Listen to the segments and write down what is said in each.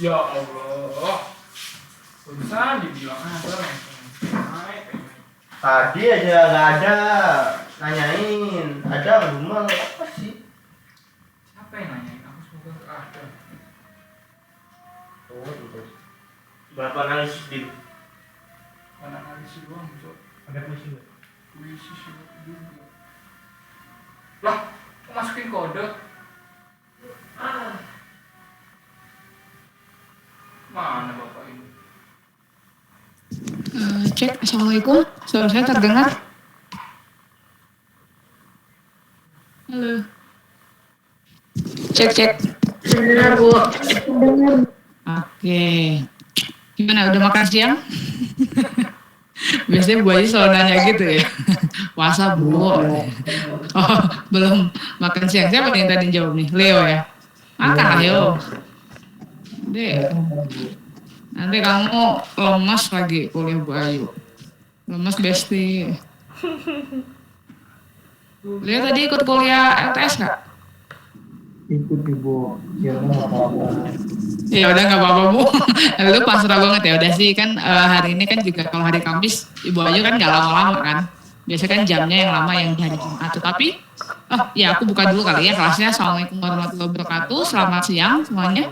Ya Allah, barusan dibilang ada naik. Tadi aja nggak ada, nanyain ada rumah apa sih? Siapa yang nanyain? Aku semoga nggak ada. Oh, itu. Berapa analisis di? Mana analisis doang, Cok. Ada puisi nggak? Puisi juga. Lah, kok masukin kode? Mana bapak ini? Cek, assalamualaikum. Suara saya terdengar? Halo. Cek. Benar, Bu. Benar. Oke. Gimana, udah makan siang? Biasanya Bu Aji selalu nanya gitu ya. Puasa, Bu. Oh, belum makan siang. Siapa yang tadi jawab nih? Leo ya? Makan, ayo. Deh. Nanti kamu lemas lagi kuliah Bu Ayu. Lemas Besti. Leo tadi ikut kuliah LTS nggak? Ikut ibu, ya nggak apa-apa. Ya udah nggak apa-apa Bu. Lu pasrah banget ya. Udah sih kan hari ini kan juga kalau hari Kamis Ibu Ayu kan nggak lama-lama kan. Biasanya kan jamnya yang lama yang di hari Jumat. Tetapi ya aku buka dulu kali ya kelasnya. Assalamualaikum warahmatullahi wabarakatuh. Selamat siang semuanya.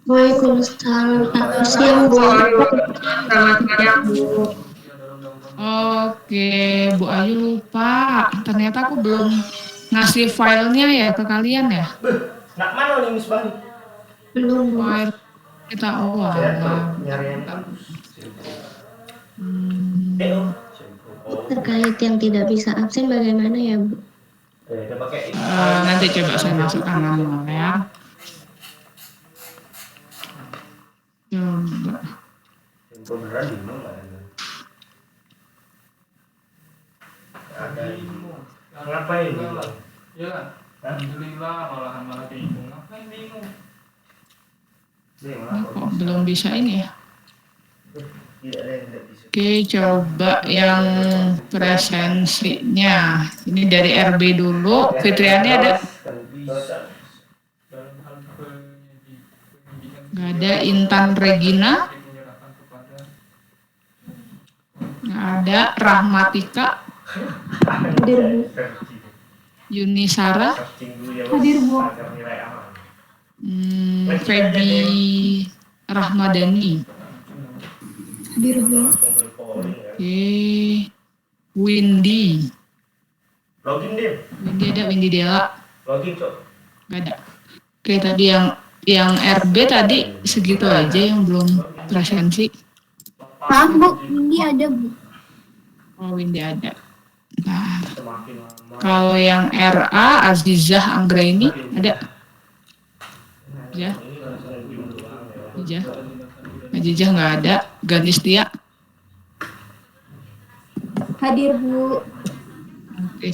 Waalaikumsalam. Selamat siang, Bu. Selamat siang, Bu. Oke, Bu Ayu lupa. Ternyata aku belum ngasih filenya ya ke kalian ya. Nak mana nih Miss Bang? Belum, Bu. File kita awal. Nyari yang bagus. Terkait yang tidak bisa absen bagaimana ya, Bu? Udah pakai. Nanti coba saya masukkan manual ya. Coba. Beneran bingung nggak ada? Ada ini. Ngapain bingung? Ya kan? Alhamdulillah malah bingung. Ngapain bingung? Kok belum bisa ini ya? Tidak ada yang tidak bisa. Oke, coba yang presensinya. Ini dari RB dulu. Fitriani ada? Dalam hal penyidikan. Nggak ada. Intan Regina? Menyerahkan kepada Nggak ada. Rahmatika? Hadir, Bu. Yunisara? Hadir, Bu. Feby Rahmadani? Hadir, Bu. Oke. Windy? Login deh. Windy ada? Windy Dela? Login cok. Nggak ada. Oke, tadi yang RB tadi segitu aja yang belum presensi. Maaf, Bu. Ini ada, Bu. Oh, Windy ada. Nah, Semakin lama. kalau yang RA Azizah Anggraini ada? Ya, Azizah nggak ada.Ganistia? Hadir, Bu. Oke,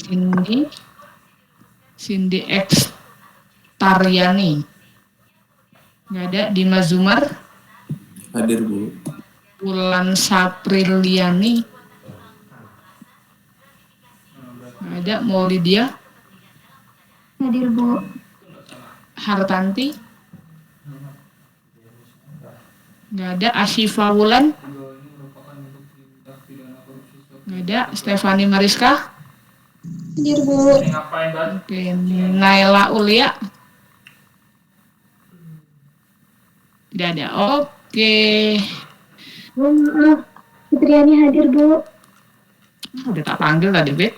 Cindy X Taryani nggak ada. Dimas Zumar? Hadir, Bu. Wulan Sapriliani nggak ada. Maulidia? Hadir, Bu. Hartanti nggak ada. Asyifa Wulan nggak ada. Stefani Mariska? Hadir, Bu. Ngapain banget? Oke. Naila Ulia? Tidak ada. Oke. Bu, maaf. Fitriani hadir, Bu. Udah tak panggil tadi, Bet.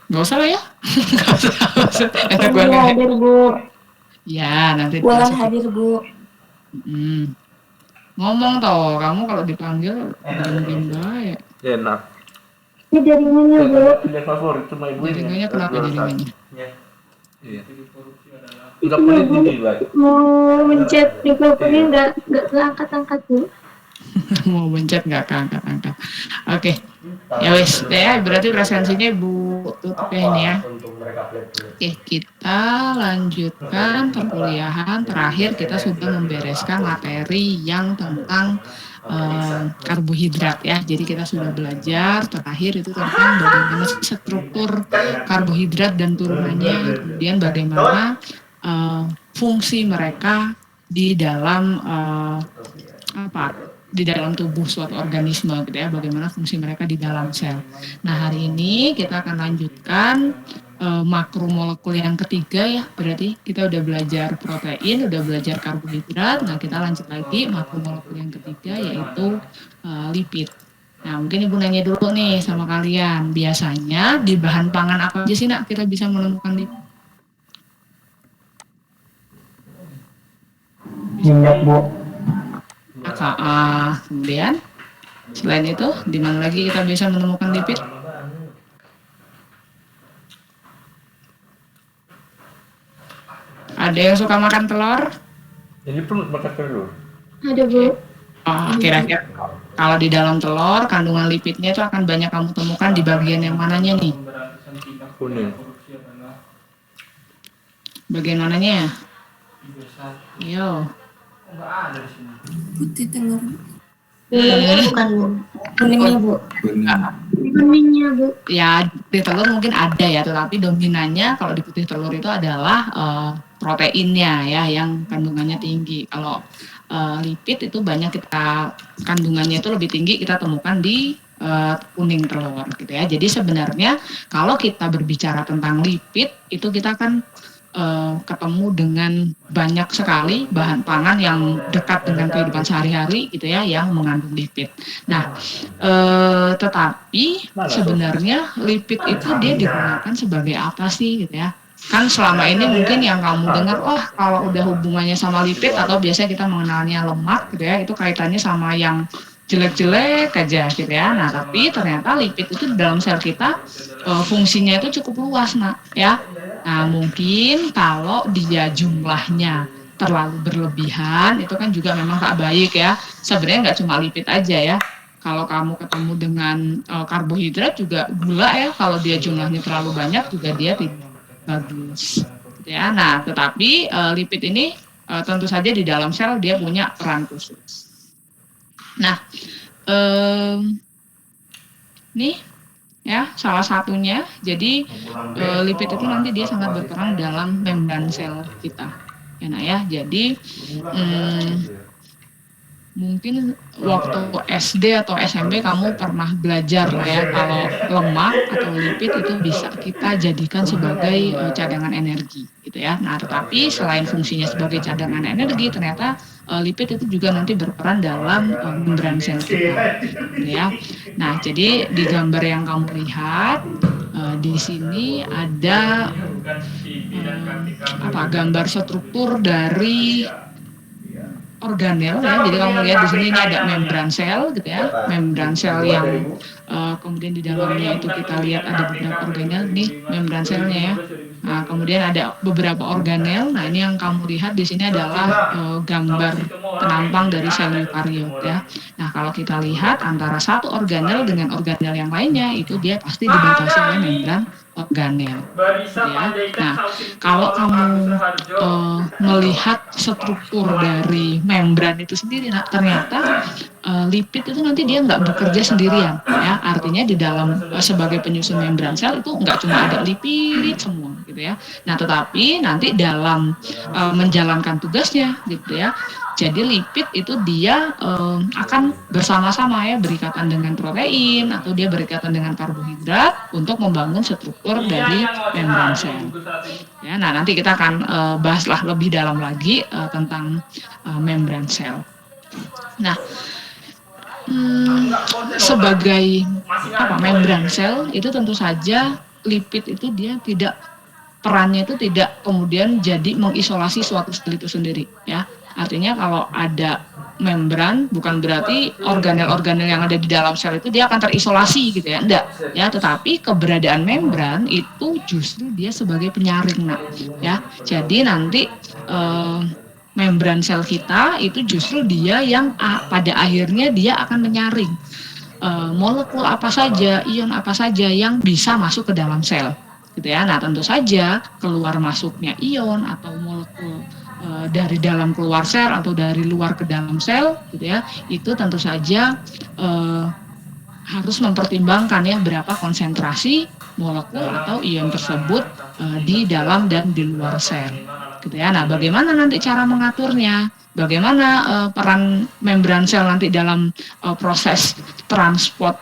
Nggak usah lah ya. Nggak usah. Enak Bu banget. hadir, Bu. Ya, nanti Wulan dikasih. hadir, Bu. Ngomong toh, kamu kalau dipanggil diam baik. Enak. Ini jaringannya, Bu. Pilih favorit cuma ibu ini. Jaringannya kenapa jaringannya? Iya. Korupsi adalah 3 menit dinilai. Mau mencet mikrofonnya nggak keangkat-angkat, Bu. Mau mencet nggak keangkat-angkat. Oke. Ya wes, ya berarti presensinya Bu tutup ya ini ya. Untuk mereka play dulu. Oke, kita lanjutkan perkuliahan. Terakhir kita sudah membereskan materi yang tentang karbohidrat ya. Jadi kita sudah belajar terakhir itu tentang bagaimana struktur karbohidrat dan turunannya, kemudian bagaimana fungsi mereka di dalam di dalam tubuh suatu organisme gitu ya, bagaimana fungsi mereka di dalam sel. Nah, hari ini kita akan lanjutkan makromolekul yang ketiga ya, berarti kita udah belajar protein, udah belajar karbohidrat. Nah, kita lanjut lagi makromolekul yang ketiga yaitu lipid. Nah, mungkin Ibu nanya dulu nih sama kalian, biasanya di bahan pangan apa aja sih Nak kita bisa menemukan lipid? Minyak, Bu. Kemudian selain itu di mana lagi kita bisa menemukan lipid? Ada yang suka makan telur? Jadi perlu makan telur. Ada, Bu. Kira-kira kalau di dalam telur kandungan lipidnya itu akan banyak kamu temukan di bagian yang mananya nih? Kuning. Bagian mananya? Yo. Enggak ada di sini. Putih telur. Bukan, Bu. Kuningnya, Bu. Kuningnya, Bu. Ya di telur mungkin ada ya, tetapi dominannya kalau di putih telur itu adalah proteinnya ya yang kandungannya tinggi. Kalau lipid itu banyak kita kandungannya itu lebih tinggi kita temukan di kuning telur gitu ya. Jadi sebenarnya kalau kita berbicara tentang lipid itu kita akan ketemu dengan banyak sekali bahan pangan yang dekat dengan kehidupan sehari-hari gitu ya yang mengandung lipid. Nah, tetapi sebenarnya lipid itu dia digunakan sebagai apa sih gitu ya? Kan selama ini mungkin yang kamu dengar, kalau udah hubungannya sama lipid atau biasanya kita mengenalnya lemak gitu ya, itu kaitannya sama yang jelek-jelek aja gitu ya. Nah, tapi ternyata lipid itu di dalam sel kita fungsinya itu cukup luas, Nak, ya. Nah, mungkin kalau dia jumlahnya terlalu berlebihan, itu kan juga memang tak baik ya. Sebenarnya nggak cuma lipid aja ya. Kalau kamu ketemu dengan karbohidrat juga gula ya, kalau dia jumlahnya terlalu banyak juga dia tidak bagus. Gitu ya. Nah, tetapi lipid ini tentu saja di dalam sel dia punya peran khusus. Nah, nih ya salah satunya, jadi lipid itu nanti dia sangat berperan dalam membran sel kita ya Nak ya. Jadi mungkin waktu SD atau SMP kamu pernah belajar ya kalau lemak atau lipid itu bisa kita jadikan sebagai cadangan energi gitu ya. Nah, tetapi selain fungsinya sebagai cadangan energi, ternyata lipid itu juga nanti berperan dalam membran sel kita gitu ya. Nah, jadi di gambar yang kamu lihat di sini ada gambar struktur dari organel ya. Jadi kamu lihat di sini ini ada membran sel gitu ya. Membran sel yang kemudian di dalamnya itu kita lihat ada beberapa organel, nih membran selnya ya. Nah, kemudian ada beberapa organel. Nah, ini yang kamu lihat di sini adalah gambar penampang dari sel eukariot ya. Nah, kalau kita lihat antara satu organel dengan organel yang lainnya itu dia pasti dibatasi oleh membran organel. Ya. Nah, kalau kamu melihat struktur dari membran itu sendiri, nah, ternyata lipid itu nanti dia nggak bekerja sendirian, ya. Artinya di dalam sebagai penyusun membran sel itu nggak cuma ada lipid semua, gitu ya. Nah, tetapi nanti dalam menjalankan tugasnya, gitu ya. Jadi lipid itu dia akan bersama-sama ya berikatan dengan protein atau dia berikatan dengan karbohidrat untuk membangun struktur dari membran sel. Ya, nah nanti kita akan bahaslah lebih dalam lagi tentang membran sel. Nah, sebagai membran sel itu tentu saja lipid itu dia tidak, perannya itu tidak kemudian jadi mengisolasi suatu sel itu sendiri ya. Artinya kalau ada membran bukan berarti organel-organel yang ada di dalam sel itu dia akan terisolasi gitu ya, enggak ya, tetapi keberadaan membran itu justru dia sebagai penyaring ya. Jadi nanti membran sel kita itu justru dia yang pada akhirnya dia akan menyaring molekul apa saja, ion apa saja yang bisa masuk ke dalam sel gitu ya. Nah, tentu saja keluar masuknya ion atau molekul dari dalam keluar sel atau dari luar ke dalam sel, gitu ya, itu tentu saja harus mempertimbangkan ya berapa konsentrasi molekul atau ion tersebut di dalam dan di luar sel, gitu ya. Nah, bagaimana nanti cara mengaturnya? Bagaimana peran membran sel nanti dalam proses transport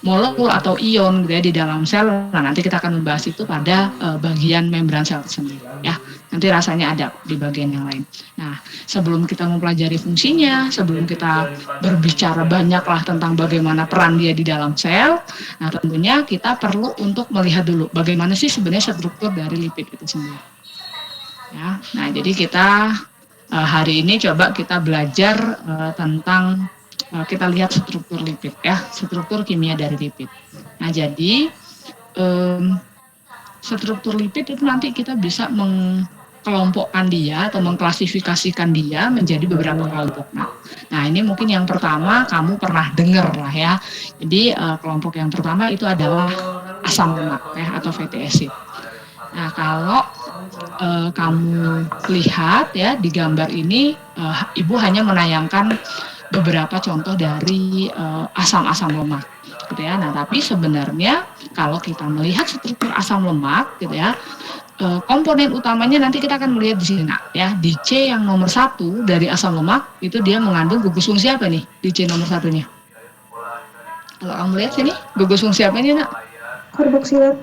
molekul atau ion gitu ya di dalam sel? Nah, nanti kita akan membahas itu pada bagian membran sel tersendiri ya. Nanti rasanya ada di bagian yang lain. Nah, sebelum kita mempelajari fungsinya, sebelum kita berbicara banyaklah tentang bagaimana peran dia di dalam sel, nah tentunya kita perlu untuk melihat dulu bagaimana sih sebenarnya struktur dari lipid itu sendiri. Ya, nah jadi kita hari ini coba kita belajar tentang kita lihat struktur lipid ya, struktur kimia dari lipid. Nah jadi struktur lipid itu nanti kita bisa mengkelompokkan dia atau mengklasifikasikan dia menjadi beberapa kelompok. Nah ini mungkin yang pertama kamu pernah dengar lah ya. Jadi kelompok yang pertama itu adalah asam lemak ya atau fatty acid. Nah kalau kamu lihat ya di gambar ini, Ibu hanya menayangkan beberapa contoh dari asam-asam lemak, gitu ya. Nah, tapi sebenarnya kalau kita melihat struktur asam lemak, gitu ya, komponen utamanya nanti kita akan melihat di sini, nah, ya di C yang nomor 1 dari asam lemak itu dia mengandung gugus fungsi apa nih di C nomor 1-nya? Kalau kamu lihat sini, gugus fungsi apa ini, nak? Karboksilat.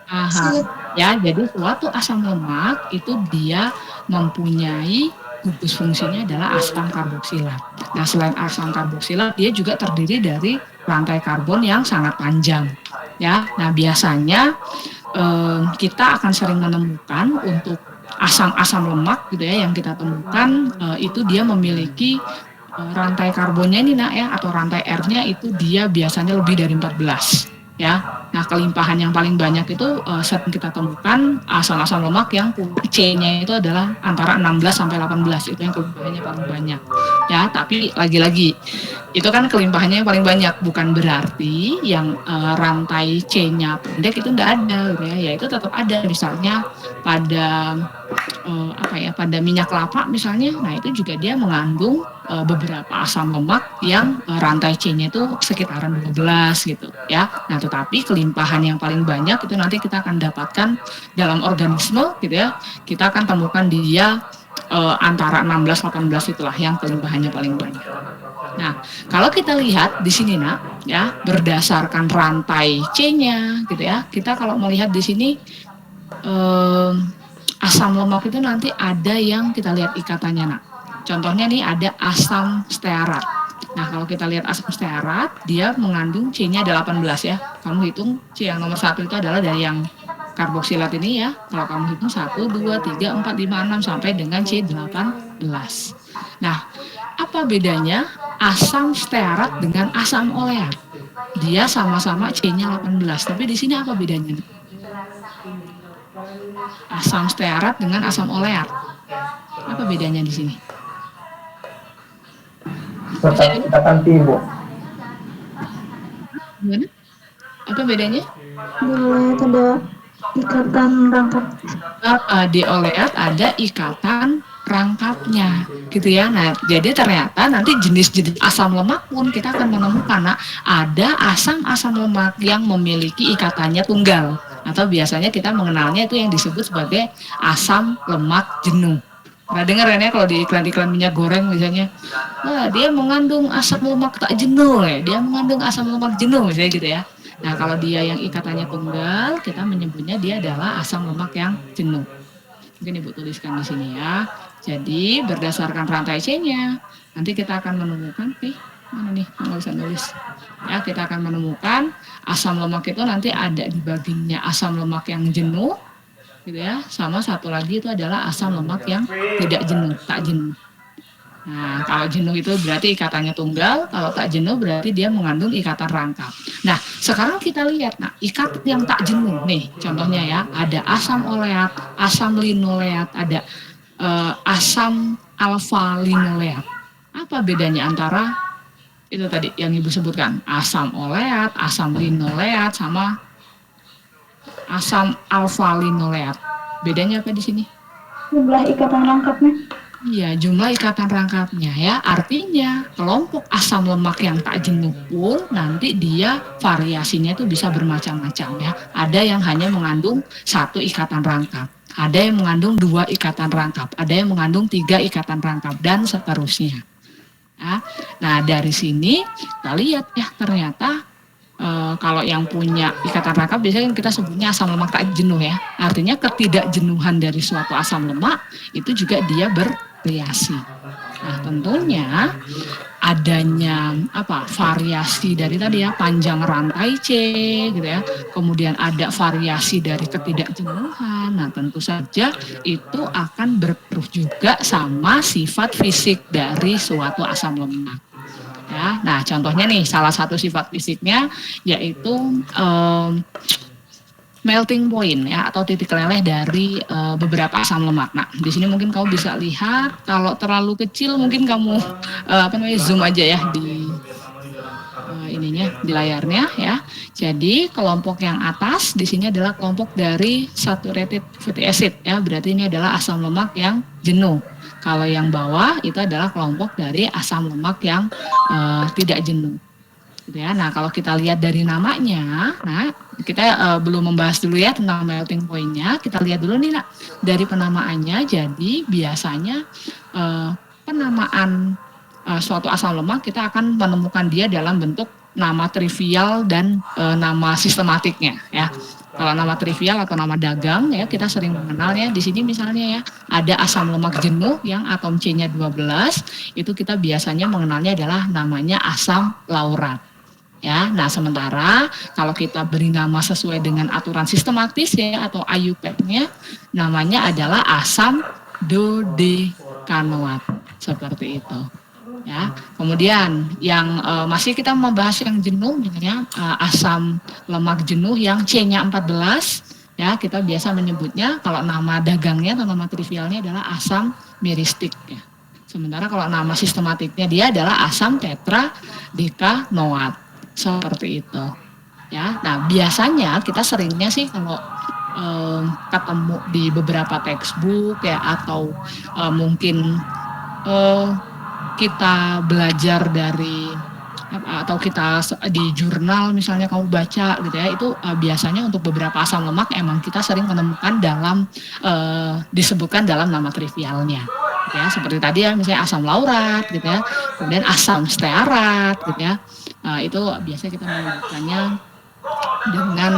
Aha. Ya, jadi suatu asam lemak itu dia mempunyai gugus fungsinya adalah asam karboksilat. Nah, selain asam karboksilat, dia juga terdiri dari rantai karbon yang sangat panjang. Ya, nah biasanya kita akan sering menemukan untuk asam-asam lemak gitu ya yang kita temukan itu dia memiliki rantai karbonnya ini nak ya atau rantai R-nya itu dia biasanya lebih dari 14. Ya, nah kelimpahan yang paling banyak itu sering kita temukan asam-asam lemak yang C-nya itu adalah antara 16 sampai 18 itu yang kelimpahannya paling banyak. Ya, tapi lagi-lagi itu kan kelimpahannya yang paling banyak bukan berarti yang rantai C-nya pendek itu enggak ada, gitu ya. Ya itu tetap ada misalnya pada pada minyak kelapa misalnya. Nah itu juga dia mengandung beberapa asam lemak yang rantai C-nya itu sekitaran 12 gitu ya. Nah tetapi kelimpahan yang paling banyak itu nanti kita akan dapatkan dalam organisme gitu ya. Kita akan temukan dia antara 16-18 itulah yang kelimpahannya paling banyak. Nah kalau kita lihat di sini nak ya berdasarkan rantai C-nya gitu ya. Kita kalau melihat di sini asam lemak itu nanti ada yang kita lihat ikatannya nak. Contohnya nih ada asam stearat. Nah kalau kita lihat asam stearat, dia mengandung C-nya ada 18 ya. Kamu hitung C yang nomor 1 itu adalah dari yang karboksilat ini ya. Kalau kamu hitung 1, 2, 3, 4, 5, 6 sampai dengan C18. Nah apa bedanya asam stearat dengan asam oleat? Dia sama-sama C-nya 18. Tapi di sini apa bedanya? Asam stearat dengan asam oleat. Apa bedanya di sini? Ikatan timbul. Gimana? Apa bedanya? Di oleat ada ikatan rangkap. Di oleat ada ikatan rangkapnya, gitu ya. Nah, jadi ternyata nanti jenis-jenis asam lemak pun kita akan menemukan ada asam-asam lemak yang memiliki ikatannya tunggal atau biasanya kita mengenalnya itu yang disebut sebagai asam lemak jenuh. Pernah dengar kan ya kalau di iklan-iklan minyak goreng misalnya, wah dia mengandung asam lemak tak jenuh ya, dia mengandung asam lemak jenuh misalnya gitu ya. Nah kalau dia yang ikatannya tunggal, kita menyebutnya dia adalah asam lemak yang jenuh. Mungkin Ibu tuliskan di sini ya. Jadi berdasarkan rantai C-nya, nanti kita akan menemukan, mana nih, nggak bisa nulis. Ya kita akan menemukan asam lemak itu nanti ada di bagiannya asam lemak yang jenuh, gitu ya, sama satu lagi itu adalah asam lemak yang tidak jenuh, tak jenuh. Nah, kalau jenuh itu berarti ikatannya tunggal, kalau tak jenuh berarti dia mengandung ikatan rangkap. Nah, sekarang kita lihat, ikatan yang tak jenuh nih, contohnya ya, ada asam oleat, asam linoleat, ada asam alfa linoleat. Apa bedanya antara itu tadi yang Ibu sebutkan, asam oleat, asam linoleat, sama asam alfa linoleat. Bedanya apa di sini? Jumlah ikatan rangkapnya. Iya, jumlah ikatan rangkapnya ya. Artinya kelompok asam lemak yang tak jenuh pun nanti dia variasinya itu bisa bermacam-macam ya. Ada yang hanya mengandung 1 ikatan rangkap, ada yang mengandung 2 ikatan rangkap, ada yang mengandung 3 ikatan rangkap dan seterusnya. Ya. Nah dari sini kita lihat ya ternyata kalau yang punya ikatan rangkap biasanya kita sebutnya asam lemak tak jenuh ya. Artinya ketidakjenuhan dari suatu asam lemak itu juga dia bervariasi. Nah tentunya adanya variasi dari tadi ya panjang rantai C gitu ya. Kemudian ada variasi dari ketidakjenuhan. Nah tentu saja itu akan berpengaruh juga sama sifat fisik dari suatu asam lemak. Ya, nah contohnya nih salah satu sifat fisiknya yaitu melting point ya atau titik leleh dari beberapa asam lemak. Nah di sini mungkin kamu bisa lihat kalau terlalu kecil mungkin kamu zoom aja ya di di layarnya ya. Jadi kelompok yang atas di sini adalah kelompok dari saturated fatty acid ya, berarti ini adalah asam lemak yang jenuh. Kalau yang bawah itu adalah kelompok dari asam lemak yang tidak jenuh. Gitu ya. Nah kalau kita lihat dari namanya, nah kita belum membahas dulu ya tentang melting point-nya. Kita lihat dulu nih nak dari penamaannya. Jadi biasanya penamaan suatu asam lemak kita akan menemukan dia dalam bentuk nama trivial dan nama sistematiknya ya. Kalau nama trivial atau nama dagang ya kita sering mengenalnya di sini misalnya ya ada asam lemak jenuh yang atom C-nya 12 itu kita biasanya mengenalnya adalah namanya asam laurat. Ya, nah sementara kalau kita beri nama sesuai dengan aturan sistematis ya atau IUPAC-nya namanya adalah asam dodekanoat seperti itu. Ya, kemudian yang masih kita membahas yang jenuh misalnya asam lemak jenuh yang C-nya 14 ya kita biasa menyebutnya kalau nama dagangnya atau nama trivialnya adalah asam miristik ya. Sementara kalau nama sistematiknya dia adalah asam tetradekanoat seperti itu ya. Nah biasanya kita seringnya sih kalau ketemu di beberapa textbook ya atau mungkin kita belajar dari atau kita di jurnal misalnya kamu baca gitu ya itu biasanya untuk beberapa asam lemak emang kita sering menemukan dalam disebutkan dalam nama trivialnya gitu ya seperti tadi ya misalnya asam laurat gitu ya kemudian asam stearat gitu ya itu biasanya kita menyebutkannya dengan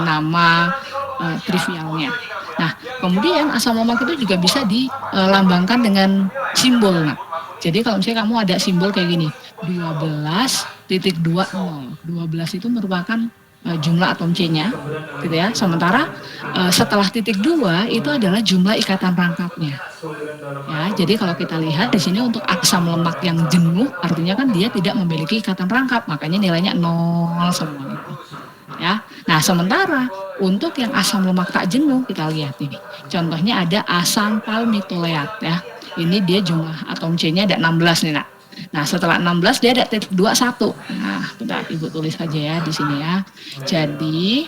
nama trivialnya. Nah kemudian asam lemak itu juga bisa dilambangkan dengan simbol. Nah, jadi kalau misalnya kamu ada simbol kayak gini 12.20 12 itu merupakan jumlah atom C-nya gitu ya. Sementara setelah titik 2 itu adalah jumlah ikatan rangkapnya. Ya, jadi kalau kita lihat di sini untuk asam lemak yang jenuh artinya kan dia tidak memiliki ikatan rangkap, makanya nilainya 0 semua gitu. Ya. Nah, sementara untuk yang asam lemak tak jenuh kita lihat ini. Contohnya ada asam palmitoleat ya. Ini dia jumlah atom C-nya ada 16 nih nak. Nah setelah 16 dia ada titik 21. Nah bentar ibu tulis saja ya di sini ya. Jadi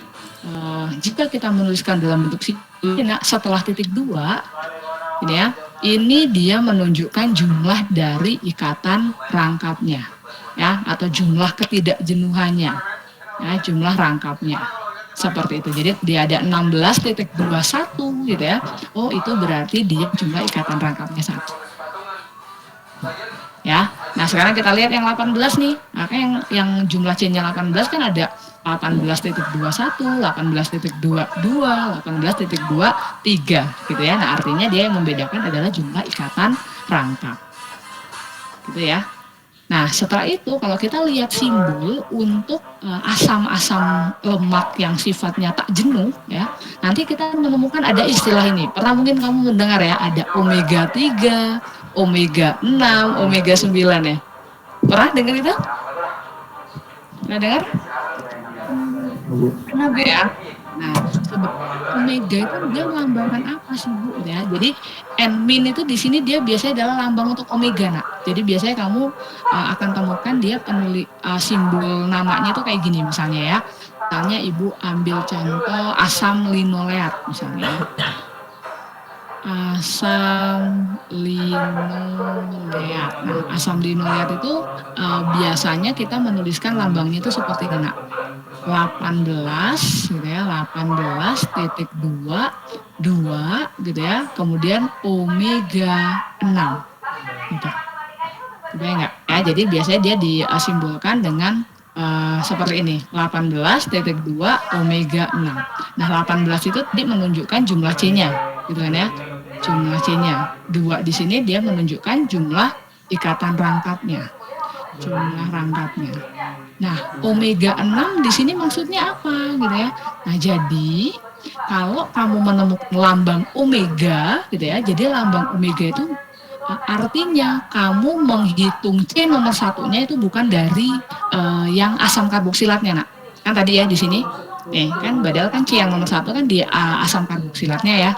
jika kita menuliskan dalam bentuk simbol, nah, setelah titik 2 ini ya, ini dia menunjukkan jumlah dari ikatan rangkapnya ya atau jumlah ketidakjenuhannya ya, jumlah rangkapnya seperti itu. Jadi dia ada 16.21 gitu ya. Oh itu berarti dia jumlah ikatan rangkapnya 1. Ya. Nah, sekarang kita lihat yang 18 nih. Maka yang jumlah C-nya 18 kan ada 18.21, 18.22, 18.23 gitu ya. Nah, artinya dia yang membedakan adalah jumlah ikatan rangkap. Gitu ya. Nah, setelah itu kalau kita lihat simbol untuk asam-asam lemak yang sifatnya tak jenuh ya, nanti kita menemukan ada istilah ini. Pernah mungkin kamu mendengar ya, ada omega 3, omega 6, omega 9 ya. Pernah dengar itu? Pernah dengar? Pernah ya? Nah, omega itu dia melambangkan apa sih Bu ya? Jadi N- itu di sini dia biasanya adalah lambang untuk omega nak. Jadi biasanya kamu akan temukan dia simbol namanya itu kayak gini misalnya ya. Misalnya ibu ambil contoh asam linoleat misalnya. asam linoleat. Nah, asam linoleat itu biasanya kita menuliskan lambangnya itu seperti ini, Nak. 18 gitu ya, 18.2 2 gitu ya, kemudian omega 6 gitu. Kebayang nggak? Ya, jadi biasanya dia disimbolkan dengan seperti ini, 18.2 omega 6. Nah, 18 itu tadi menunjukkan jumlah C-nya, gitu kan ya. Jumlah C-nya. 2 di sini dia menunjukkan jumlah ikatan rangkapnya. Jumlah rangkapnya. Nah, omega 6 di sini maksudnya apa gitu ya. Nah, jadi kalau kamu menemukan lambang omega gitu ya, jadi lambang omega itu artinya kamu menghitung C nomor satunya itu bukan dari yang asam karboksilatnya, Nak. Kan tadi ya di sini, kan padahal kan C yang nomor 1 kan di asam karboksilatnya ya.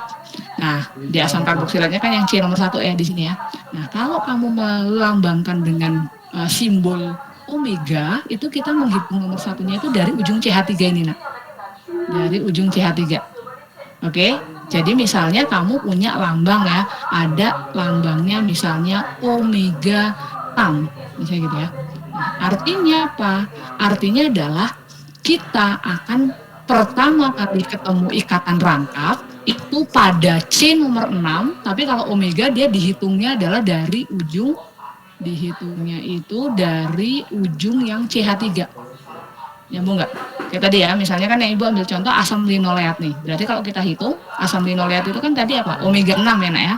Nah, di asam karboksilatnya kan yang C nomor 1 ya di sini ya. Nah, kalau kamu melambangkan dengan simbol omega, itu kita menghitung nomor satunya itu dari ujung CH3 ini, Nak. Dari ujung CH3. Oke, jadi misalnya kamu punya lambang ya, ada lambangnya misalnya omega 6, misalnya gitu ya. Nah, artinya apa? Artinya adalah kita akan pertama kali ketemu ikatan rangkap itu pada C nomor 6, tapi kalau omega dia dihitungnya adalah dari ujung, dihitungnya itu dari ujung yang CH3. Nyambung nggak? Kayak tadi ya, misalnya kan yang Ibu ambil contoh asam linoleat nih. Berarti kalau kita hitung, asam linoleat itu kan tadi apa? Omega 6 ya, Nak ya.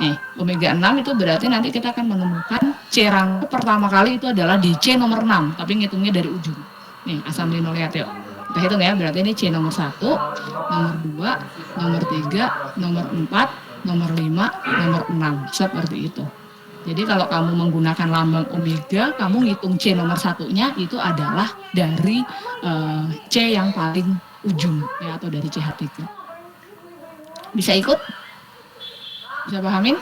Nih, omega 6 itu berarti nanti kita akan menemukan C rangkap pertama kali itu adalah di C nomor 6, tapi ngitungnya dari ujung. Nih, asam linoleat yuk. Kita hitung ya, berarti ini C nomor 1, nomor 2, nomor 3, nomor 4, nomor 5, nomor 6. Seperti itu. Jadi kalau kamu menggunakan lambang omega, kamu ngitung C nomor satunya itu adalah dari C yang paling ujung ya, atau dari CH3. Bisa ikut? Bisa pahamin?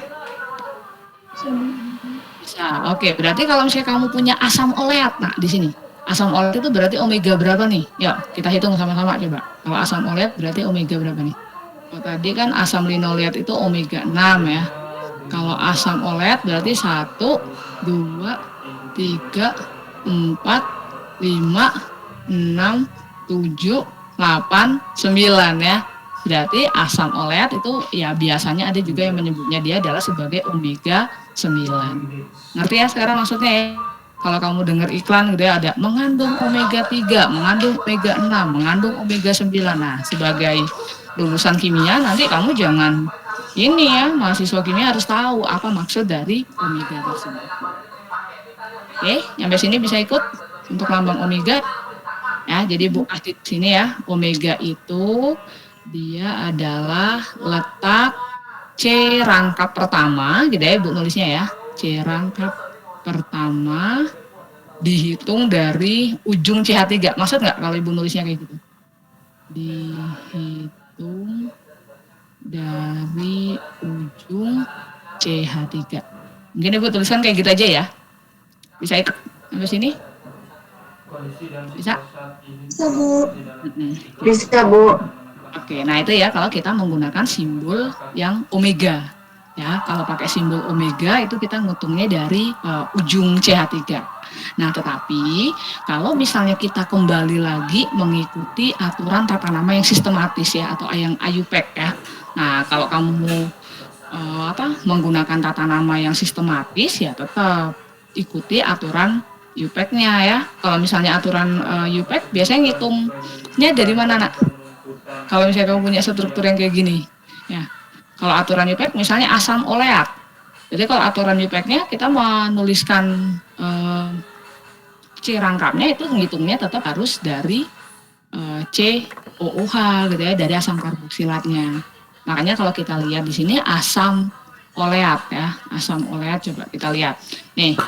Bisa. Oke, berarti kalau misalnya kamu punya asam oleat, nah di sini. Asam oleat itu berarti omega berapa nih? Yuk, kita hitung sama-sama coba. Kalau asam oleat berarti omega berapa nih? Oh, tadi kan asam linoleat itu omega 6 ya. Kalau asam oleat berarti 1, 2, 3, 4, 5, 6, 7, 8, 9 ya. Berarti asam oleat itu ya biasanya ada juga yang menyebutnya dia adalah sebagai omega 9. Ngerti ya sekarang maksudnya ya? Kalau kamu dengar iklan gitu ya, ada mengandung omega 3, mengandung omega 6, mengandung omega 9. Nah, sebagai lulusan kimia nanti kamu jangan ini ya, mahasiswa kimia harus tahu apa maksud dari omega tersebut. Oke, sampai sini bisa ikut untuk lambang omega. Ya, jadi Bu di sini ya, omega itu dia adalah letak C rangkap pertama, gitu ya Bu nulisnya ya. C rangkap pertama dihitung dari ujung CH3. Maksud nggak kalau Ibu nulisnya kayak gitu? Dihitung dari ujung CH3. Mungkin Ibu tuliskan kayak gitu aja ya. Bisa ikut sampai sini? Bisa? Bisa, Bu. Bisa, Bu. Oke, nah itu ya kalau kita menggunakan simbol yang omega. Ya, kalau pakai simbol omega itu kita ngitungnya dari ujung CH3. Nah, tetapi kalau misalnya kita kembali lagi mengikuti aturan tata nama yang sistematis ya, atau yang IUPAC ya. Nah, kalau kamu menggunakan tata nama yang sistematis ya tetap ikuti aturan IUPAC-nya ya. Kalau misalnya aturan IUPAC biasanya ngitungnya dari mana, Nak? Kalau misalnya kamu punya struktur yang kayak gini, ya. Kalau aturan IUPAC misalnya asam oleat. Jadi kalau aturan IUPAC-nya kita menuliskan C rangkapnya itu ngitungnya tetap harus dari COOH gitu ya, dari asam karboksilatnya. Makanya kalau kita lihat di sini asam oleat ya, asam oleat coba kita lihat. Nih,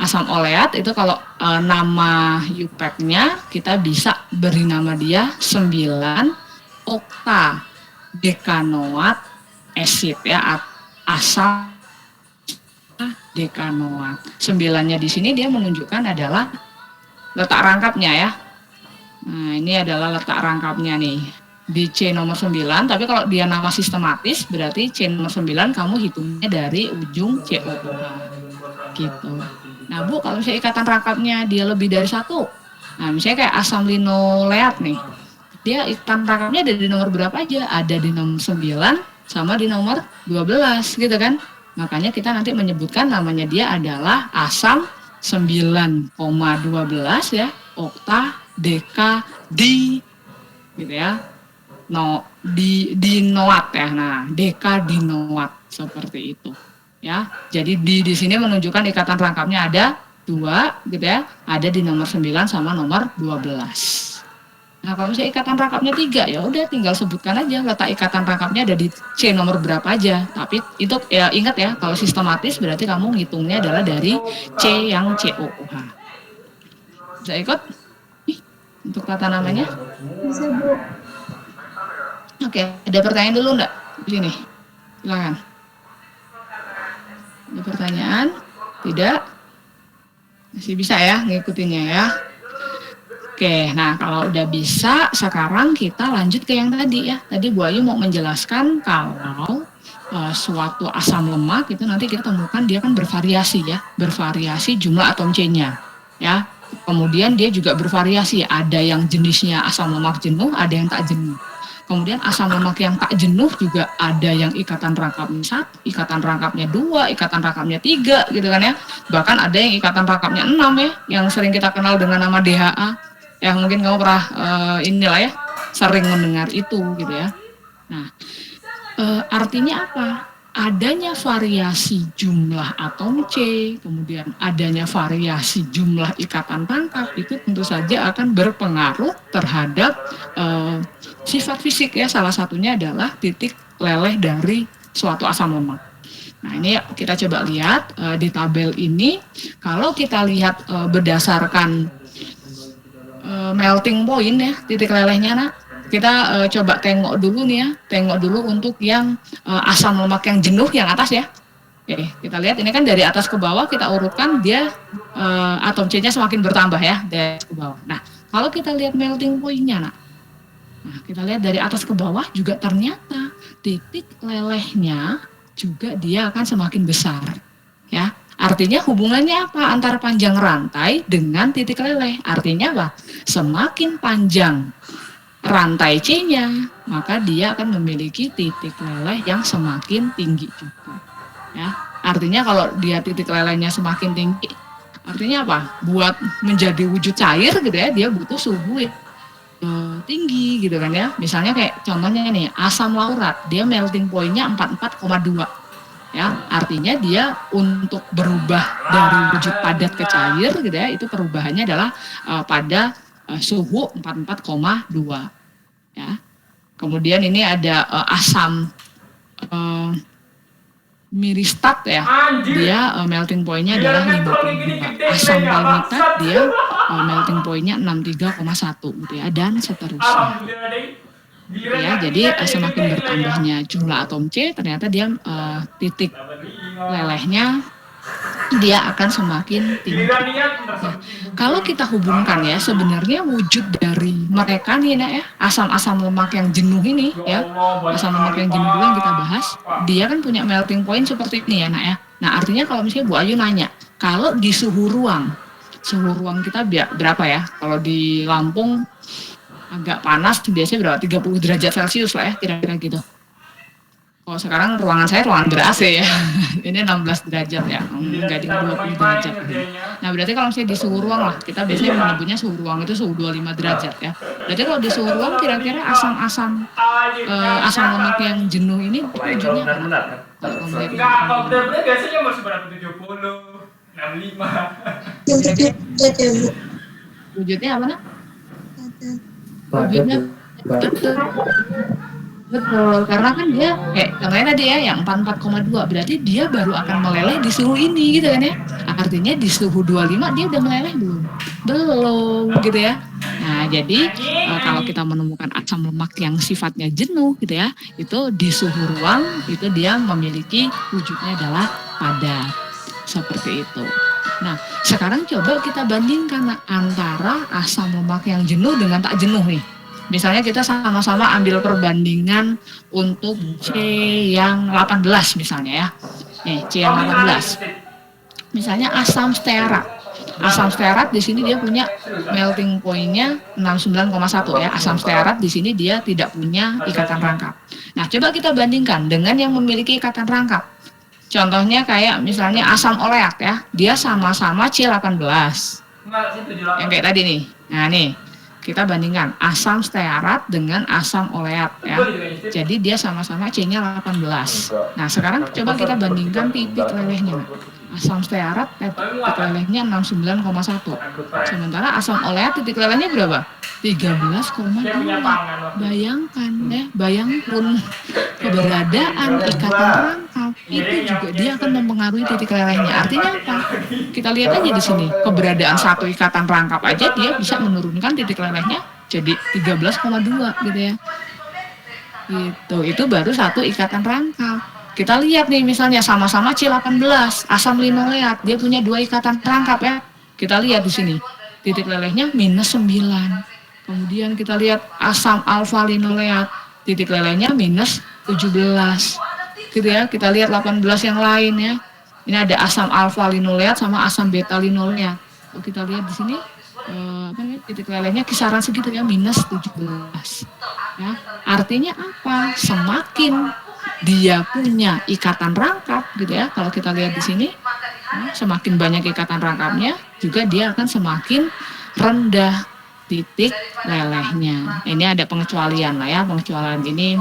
asam oleat itu kalau nama IUPAC-nya kita bisa beri nama dia 9 okta dekanoat acid ya, asam dekanoat. 9-nya di sini dia menunjukkan adalah letak rangkapnya ya. Nah, ini adalah letak rangkapnya nih. di C nomor 9, tapi kalau dia nama sistematis berarti C nomor 9 kamu hitungnya dari ujung COOH gitu. Nah Bu, kalau misalnya ikatan rangkapnya dia lebih dari 1, nah misalnya kayak asam linoleat nih, dia ikatan rangkapnya ada di nomor berapa aja? Ada di nomor 9 sama di nomor 12 gitu kan. Makanya kita nanti menyebutkan namanya dia adalah asam 9,12 ya, okta, deka, di gitu ya. No, dinoat ya. Nah, dekadinoat seperti itu. Ya. Jadi di sini menunjukkan ikatan rangkapnya ada 2 gitu ya. Ada di nomor 9 sama nomor 12. Nah, kalau misalnya ikatan rangkapnya 3 ya udah tinggal sebutkan aja letak ikatan rangkapnya ada di C nomor berapa aja. Tapi itu ya ingat ya, kalau sistematis berarti kamu ngitungnya adalah dari C yang COOH. Bisa ikut? Untuk tata namanya? Bisa Bu. Oke, ada pertanyaan dulu enggak? Di sini. Silakan. Ada pertanyaan? Tidak? Masih bisa ya ngikutinnya ya. Oke, nah kalau udah bisa, sekarang kita lanjut ke yang tadi ya. Tadi Bu Ayu mau menjelaskan kalau suatu asam lemak itu nanti kita temukan dia kan bervariasi ya. Bervariasi jumlah atom C-nya ya. Kemudian dia juga bervariasi, ada yang jenisnya asam lemak jenuh, ada yang tak jenuh. Kemudian asam lemak yang tak jenuh juga ada yang ikatan rangkapnya 1, ikatan rangkapnya 2, ikatan rangkapnya 3 gitu kan ya. Bahkan ada yang ikatan rangkapnya 6 ya, yang sering kita kenal dengan nama DHA. Ya mungkin kamu pernah inilah ya, sering mendengar itu gitu ya. Nah, artinya apa? Adanya variasi jumlah atom C, kemudian adanya variasi jumlah ikatan rangkap itu tentu saja akan berpengaruh terhadap sifat fisik ya. Salah satunya adalah titik leleh dari suatu asam lemak. Nah ini kita coba lihat di tabel ini. Kalau kita lihat berdasarkan melting point ya, titik lelehnya nak. Kita coba tengok dulu nih ya, tengok dulu untuk yang asam lemak yang jenuh yang atas ya. Oke, kita lihat ini kan dari atas ke bawah kita urutkan dia atom C-nya semakin bertambah ya dari atas ke bawah. Nah, kalau kita lihat melting point-nya nah kita lihat dari atas ke bawah juga ternyata titik lelehnya juga dia akan semakin besar ya. Artinya hubungannya apa antara panjang rantai dengan titik leleh? Artinya apa? Semakin panjang rantai C-nya, maka dia akan memiliki titik leleh yang semakin tinggi juga. Ya, artinya kalau dia titik lelehnya semakin tinggi, artinya apa? Buat menjadi wujud cair gitu ya, dia butuh suhu tinggi gitu kan ya. Misalnya kayak contohnya nih, asam laurat, dia melting point-nya 44,2. Ya, artinya dia untuk berubah dari wujud padat ke cair gitu ya, itu perubahannya adalah pada suhu 44,2 ya. Kemudian ini ada asam miristat ya. Dia melting point-nya adalah 52. Asam palmitat dia melting point-nya 63,1 gitu ya, dan seterusnya. Ya, jadi semakin bertambahnya jumlah atom C, ternyata dia titik lelehnya dia akan semakin tinggi. Nah, kalau kita hubungkan ya, sebenarnya wujud dari mereka nih nak ya, asam-asam lemak yang jenuh ini ya, asam lemak yang jenuh dulu yang kita bahas, dia kan punya melting point seperti ini ya nak ya. Nah artinya kalau misalnya Bu Ayu nanya, kalau di suhu ruang kita berapa ya? Kalau di Lampung agak panas, biasanya berapa? 30 derajat Celcius lah ya, kira-kira gitu. Kalau sekarang ruangan saya ruangan ber-AC ya, ini 16 derajat ya, enggak di 20 derajat. Nah berarti kalau misalnya di suhu ruang lah, kita biasanya menyebutnya suhu ruang itu suhu 25 derajat ya. Berarti kalau di suhu ruang kira-kira asam lemak yang jenuh ini wujudnya apa? Enggak, kalau benar-benar biasanya masih berapa? 70, 65. Wujudnya apa nak? Wujudnya betul, karena kan dia kayak contohnya tadi ya yang 44,2 berarti dia baru akan meleleh di suhu ini gitu kan ya. Artinya di suhu 25 dia udah meleleh belum? Belum gitu ya. Nah, jadi kalau kita menemukan asam lemak yang sifatnya jenuh gitu ya, itu di suhu ruang itu dia memiliki wujudnya adalah padat. Seperti itu. Nah, sekarang coba kita bandingkan antara asam lemak yang jenuh dengan tak jenuh nih. Misalnya kita sama-sama ambil perbandingan untuk C yang 18 misalnya ya. Nih, C yang 18. Misalnya asam stearat. Asam stearat di sini dia punya melting point-nya 69,1 ya. Asam stearat di sini dia tidak punya ikatan rangkap. Nah, coba kita bandingkan dengan yang memiliki ikatan rangkap. Contohnya kayak misalnya asam oleat ya. Dia sama-sama C18. Yang kayak tadi nih. Nah, nih. Kita bandingkan asam stearat dengan asam oleat ya. Jadi dia sama-sama C-nya 18. Nah, sekarang coba kita bandingkan titik lelehnya. Asam stearat titik lelehnya 69,1. Sementara asam oleat titik lelehnya berapa? 13,2. Bayangkan ya, bayangkan keberadaan ikatan rangkap itu juga dia akan mempengaruhi titik lelehnya. Artinya apa? Kita lihat aja di sini, keberadaan satu ikatan rangkap aja dia bisa menurunkan titik lelehnya jadi 13,2 gitu ya. Gitu, itu baru satu ikatan rangkap. Kita lihat nih misalnya sama-sama C18, asam linoleat, dia punya 2 ikatan rangkap ya. Kita lihat di sini, titik lelehnya -9. Kemudian kita lihat asam alfa linoleat, titik lelehnya -17. Gitu ya, kita lihat 18 yang lain ya. Ini ada asam alfa linoleat sama asam beta linoleat. Kalau kita lihat di sini, titik lelehnya kisaran segitu ya, -17. Ya, artinya apa? Semakin dia punya ikatan rangkap, gitu ya. Kalau kita lihat di sini, semakin banyak ikatan rangkapnya, juga dia akan semakin rendah titik lelehnya. Ini ada pengecualian lah ya. Pengecualian ini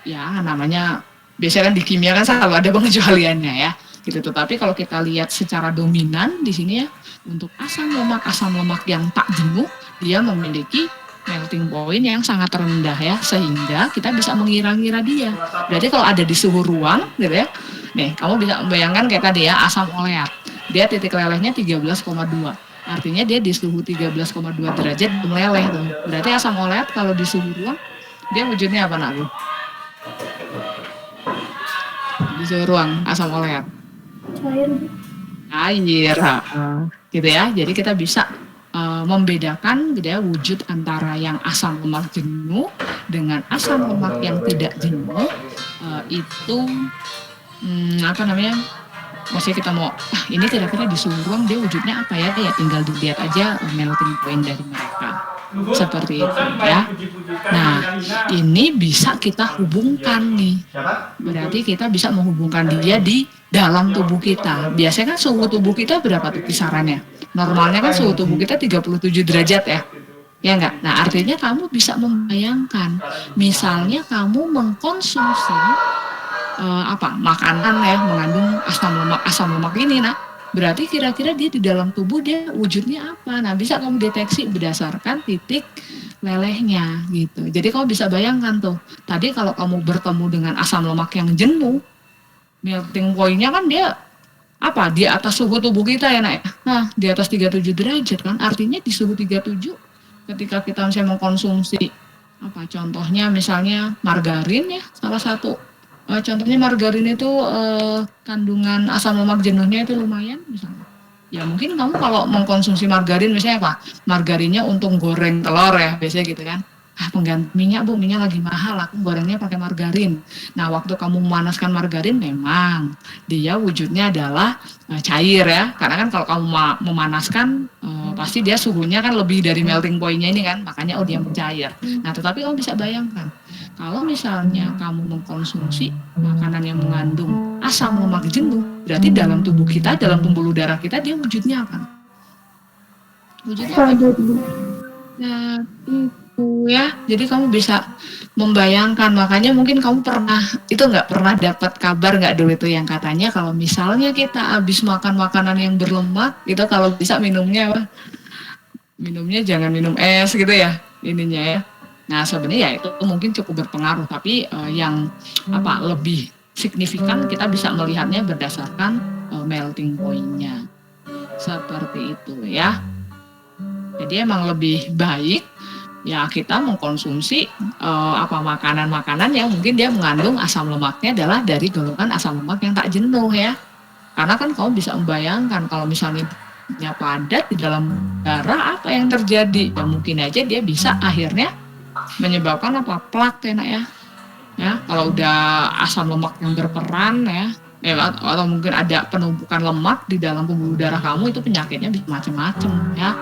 ya namanya biasanya kan di kimia kan selalu ada pengecualiannya ya. Gitu. Tetapi kalau kita lihat secara dominan di sini ya, untuk asam lemak yang tak jenuh, dia memiliki melting point yang sangat rendah ya, sehingga kita bisa mengira-ngira dia. Berarti kalau ada di suhu ruang gitu ya. Nih, kamu bisa membayangkan kayak tadi ya, asam oleat. Dia titik lelehnya 13,2. Artinya dia di suhu 13,2 derajat meleleh tuh. Berarti asam oleat kalau di suhu ruang dia wujudnya apa nak? Di suhu ruang asam oleat. Air. Gitu ya. Jadi kita bisa membedakan gitu ya, wujud antara yang asam lemak jenuh dengan asam lemak yang tidak jenuh. Itu apa namanya? Maksudnya kita mau, ini kira-kira di suhu ruang dia wujudnya apa ya? Ya tinggal dilihat aja melting point dari mereka. Seperti itu ya. Nah, ini bisa kita hubungkan nih. Berarti kita bisa menghubungkan dia di dalam tubuh kita. Biasanya kan suhu tubuh kita berapa tuh kisarannya? Normalnya kan suhu tubuh kita 37 derajat ya. Ya enggak? Nah, artinya kamu bisa membayangkan, misalnya kamu mengkonsumsi makanan ya mengandung asam lemak ini, nah berarti kira-kira dia di dalam tubuh dia wujudnya apa? Nah, bisa kamu deteksi berdasarkan titik lelehnya gitu. Jadi kamu bisa bayangkan tuh, tadi kalau kamu bertemu dengan asam lemak yang jenuh, melting point-nya kan dia apa? Di atas suhu tubuh kita ya nak. Nah, di atas 37 derajat kan, artinya di suhu 37 ketika kita misalnya mengkonsumsi apa? Contohnya misalnya margarin ya, salah satu. Contohnya margarin itu kandungan asam lemak jenuhnya itu lumayan misalnya. Ya mungkin kamu kalau mengkonsumsi margarin misalnya apa? Margarinnya untuk goreng telur ya biasanya gitu kan. Pengganti minyak bu, minyak lagi mahal, aku gorengnya pakai margarin. Nah waktu kamu memanaskan margarin memang dia wujudnya adalah cair ya. Karena kan kalau kamu memanaskan pasti dia suhunya kan lebih dari melting point-nya ini kan. Makanya dia mencair. Nah tetapi kamu bisa bayangkan, kalau misalnya kamu mengkonsumsi makanan yang mengandung asam lemak jenuh, berarti dalam tubuh kita, dalam pembuluh darah kita dia wujudnya apa? Wujudnya apa? Nah, itu ya. Jadi kamu bisa membayangkan, makanya mungkin kamu nggak pernah dapat kabar nggak dulu itu yang katanya kalau misalnya kita habis makan makanan yang berlemak, itu kalau bisa minumnya apa? Minumnya jangan minum es gitu ya, ininya ya. Nah sebenarnya ya itu mungkin cukup berpengaruh, tapi yang lebih signifikan kita bisa melihatnya berdasarkan melting point-nya. Seperti itu ya. Jadi emang lebih baik ya kita mengkonsumsi makanan-makanan yang mungkin dia mengandung asam lemaknya adalah dari golongan asam lemak yang tak jenuh ya. Karena kan kamu bisa membayangkan kalau misalnya padat di dalam darah apa yang terjadi, ya mungkin aja dia bisa akhirnya menyebabkan apa? Plak ya nak ya. Ya, kalau udah asam lemak yang berperan ya, atau mungkin ada penumpukan lemak di dalam pembuluh darah kamu, itu penyakitnya bisa macam-macam ya.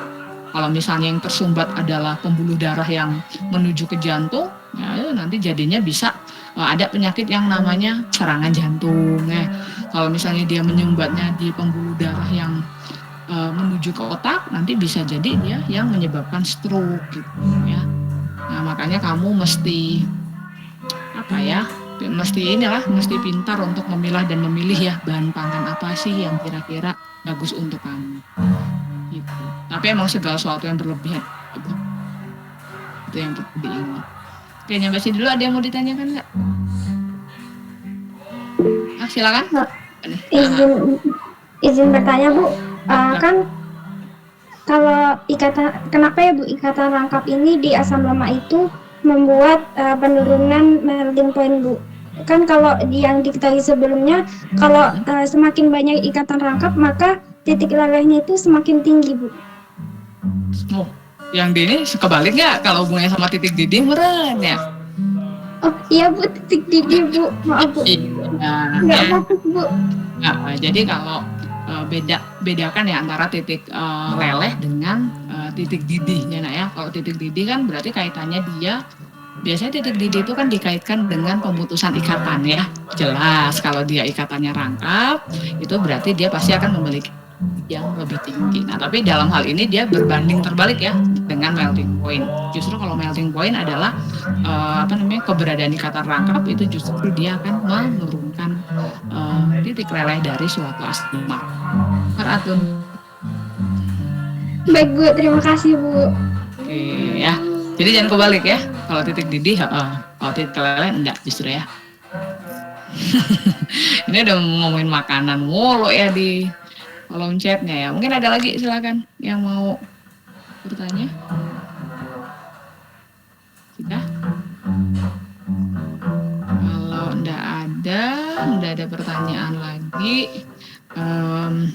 Kalau misalnya yang tersumbat adalah pembuluh darah yang menuju ke jantung, ya itu nanti jadinya bisa ada penyakit yang namanya serangan jantung ya. Kalau misalnya dia menyumbatnya di pembuluh darah yang menuju ke otak, nanti bisa jadi dia yang menyebabkan stroke gitu ya. Nah, makanya kamu mesti mesti pintar untuk memilah dan memilih ya bahan pangan apa sih yang kira-kira bagus untuk kamu gitu. Tapi emang segala sesuatu yang berlebihan itu yang perlu diingat. Oke, nyampe sini dulu, ada yang mau ditanyakan nggak? Silakan. Izin bertanya Bu, kan kalau kenapa ya Bu ikatan rangkap ini di asam lemak itu membuat penurunan melting point Bu? Kan kalau yang diketahui sebelumnya, kalau semakin banyak ikatan rangkap maka titik lelehnya itu semakin tinggi Bu. Oh, yang di ini kebaliknya, kalau hubungannya sama titik didih meren ya? Oh iya Bu, titik didih Bu, maaf Bu. Iya. Nggak fokus Bu. Nah, jadi kalau bedakan ya antara titik leleh dengan titik didih ya nak ya. Kalau titik didih kan berarti kaitannya biasanya titik didih itu kan dikaitkan dengan pemutusan ikatan ya. Jelas kalau dia ikatannya rangkap, itu berarti dia pasti akan memiliki yang lebih tinggi. Nah, tapi dalam hal ini dia berbanding terbalik ya dengan melting point. Justru kalau melting point adalah keberadaan ikatan rangkap, itu justru dia akan menurunkan titik leleh dari suatu asam lemak. Atun. Baik Bu, terima kasih Bu. Oke ya. Jadi jangan kebalik ya. Kalau titik didih, kalau titik leleh enggak justru ya. Ini udah ngomongin makanan mulu ya di kolom chatnya ya. Mungkin ada lagi, silakan yang mau bertanya. Sudah? Kalau enggak ada pertanyaan lagi,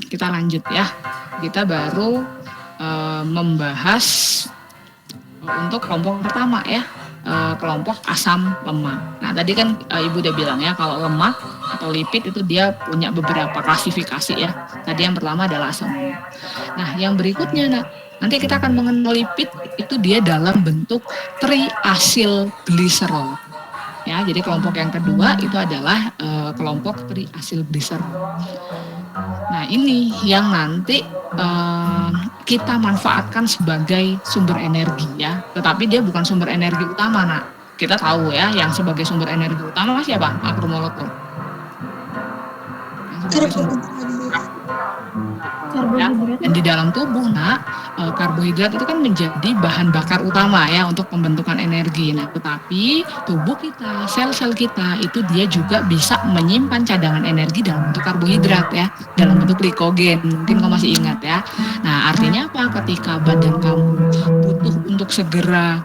kita lanjut ya. Kita baru membahas untuk kelompok pertama ya, kelompok asam lemak. Nah tadi kan Ibu udah bilang ya, kalau lemak atau lipid itu dia punya beberapa klasifikasi ya. Tadi yang pertama adalah asam lemak. Nah yang berikutnya nanti kita akan mengenal lipid itu dia dalam bentuk triacylglycerol. Ya, jadi kelompok yang kedua itu adalah kelompok triacylglycerol. Nah ini yang nanti kita manfaatkan sebagai sumber energi ya, tetapi dia bukan sumber energi utama nak. Kita tahu ya, yang sebagai sumber energi utama siapa? Makromolekul. Karbohidrat. Dan di dalam tubuh karbohidrat itu kan menjadi bahan bakar utama ya untuk pembentukan energi. Nah, tetapi tubuh kita, sel-sel kita itu dia juga bisa menyimpan cadangan energi dalam bentuk karbohidrat ya, dalam bentuk glikogen. Mungkin kamu masih ingat ya. Nah, artinya apa? Ketika badan kamu butuh untuk segera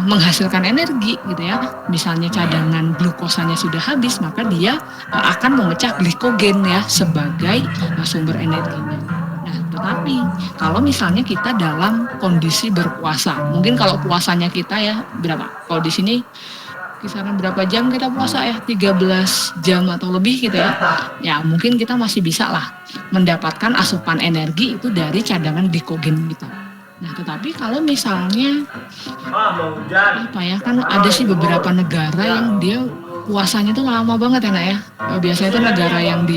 menghasilkan energi gitu ya, misalnya cadangan glukosanya sudah habis, maka dia akan memecah glikogen ya sebagai sumber energinya. Nah, tetapi kalau misalnya kita dalam kondisi berpuasa, mungkin kalau puasanya kita ya berapa? Kalau di sini kisaran berapa jam kita puasa ya? 13 jam atau lebih gitu ya. Ya, mungkin kita masih bisa lah mendapatkan asupan energi itu dari cadangan glikogen kita. Nah, tetapi kalau misalnya kan ada sih beberapa negara yang dia puasanya tuh lama banget ya nak ya. Biasanya itu negara yang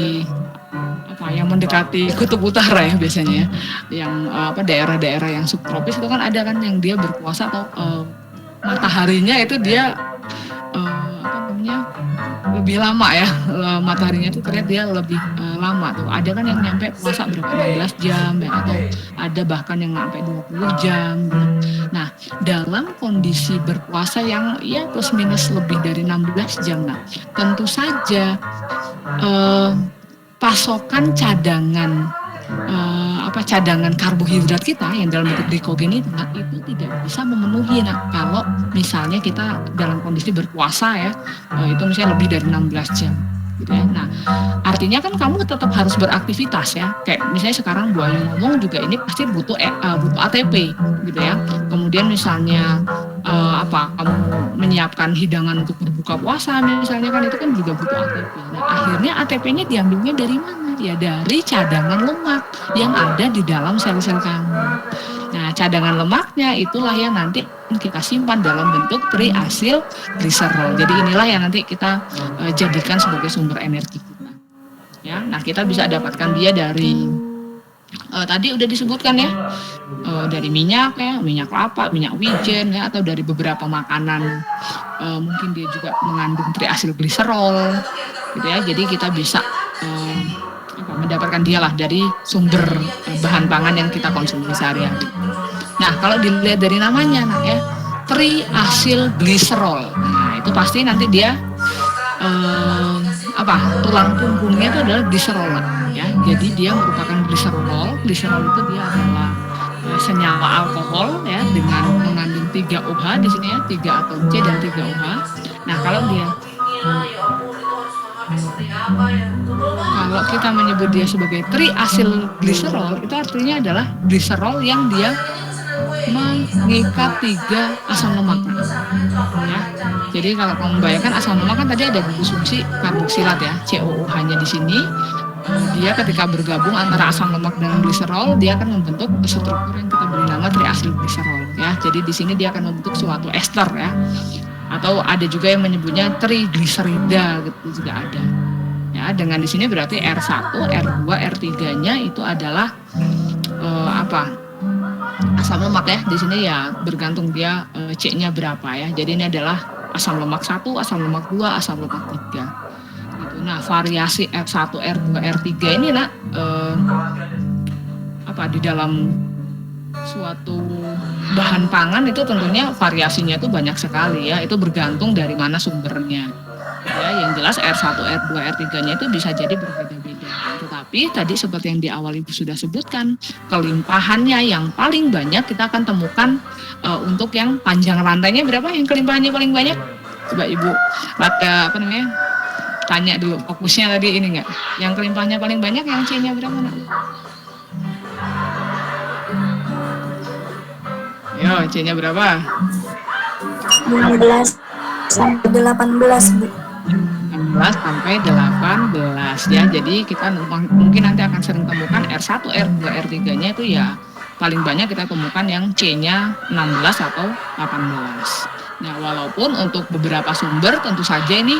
yang mendekati kutub utara ya biasanya ya. Yang daerah-daerah yang subtropis itu kan ada kan yang dia berpuasa atau mataharinya itu dia lebih lama ya, mataharinya itu terlihat dia lebih lama tuh. Ada kan yang nyampe puasa berapa 16 jam ya, atau ada bahkan yang sampai 20 jam gitu. Nah, dalam kondisi berpuasa yang ya plus minus lebih dari 16 jam tentu saja pasokan cadangan karbohidrat kita yang dalam bentuk glikogen itu tidak bisa memenuhi kalau misalnya kita dalam kondisi berpuasa ya, itu misalnya lebih dari 16 jam. gitu ya. Nah, artinya kan kamu tetap harus beraktivitas ya. Kayak misalnya sekarang Bu Ayu ngomong juga ini pasti butuh ATP gitu ya. Kemudian misalnya kamu menyiapkan hidangan untuk berbuka puasa misalnya kan itu kan juga butuh ATP. Nah, akhirnya ATP-nya diambilnya dari mana? Ya dari cadangan lemak yang ada di dalam sel-sel kamu. Nah, cadangan lemaknya itulah yang nanti kita simpan dalam bentuk triacylglycerol. Jadi inilah yang nanti kita jadikan sebagai sumber energi kita. Ya, nah kita bisa dapatkan dia dari tadi udah disebutkan ya, dari minyak ya, minyak kelapa, minyak wijen ya, atau dari beberapa makanan. Mungkin dia juga mengandung triacylglycerol, gitu ya. Jadi kita bisa mendapatkan dialah dari sumber bahan pangan yang kita konsumsi sehari-hari. Nah, kalau dilihat dari namanya, nah ya, triacylglycerol. Nah, itu pasti nanti dia tulang punggungnya itu adalah gliserol ya. Jadi dia merupakan gliserol. Gliserol itu dia adalah senyawa alkohol ya dengan mengandung 3 OH di sini ya, 3 atom C dan 3 OH. Nah, kalau kita menyebut dia sebagai triacylglycerol, itu artinya adalah gliserol yang dia mengikat 3 asam lemak ya. Jadi kalau kamu bayangkan asam lemak kan tadi ada gugus fungsi karboksilat ya, COOH-nya di sini. Dia ketika bergabung antara asam lemak dan gliserol, dia akan membentuk struktur yang kita beri nama triacylglycerol ya. Jadi di sini dia akan membentuk suatu ester ya. Atau ada juga yang menyebutnya trigliserida gitu juga ada. Ya, dengan di sini berarti R1, R2, R3-nya itu adalah asam lemak ya. Di sini ya bergantung dia C-nya berapa ya. Jadi ini adalah asam lemak 1, asam lemak 2, asam lemak 3. Gitu. Nah, variasi R1, R2, R3 ini di dalam suatu bahan pangan itu tentunya variasinya itu banyak sekali ya. Itu bergantung dari mana sumbernya. Ya, yang jelas R1, R2, R3-nya itu bisa jadi berbeda-beda. Tetapi tadi seperti yang di awal Ibu sudah sebutkan, kelimpahannya yang paling banyak kita akan temukan untuk yang panjang rantainya berapa? Yang kelimpahannya paling banyak? Coba Ibu tanya dulu fokusnya tadi ini enggak? Yang kelimpahannya paling banyak yang C-nya berapa? Yo, C-nya berapa? 16 sampai 18, Bu. 16 sampai 18 ya. Jadi kita mungkin nanti akan sering temukan R1, R2, R3-nya itu ya paling banyak kita temukan yang C-nya 16 atau 18. Nah, walaupun untuk beberapa sumber tentu saja ini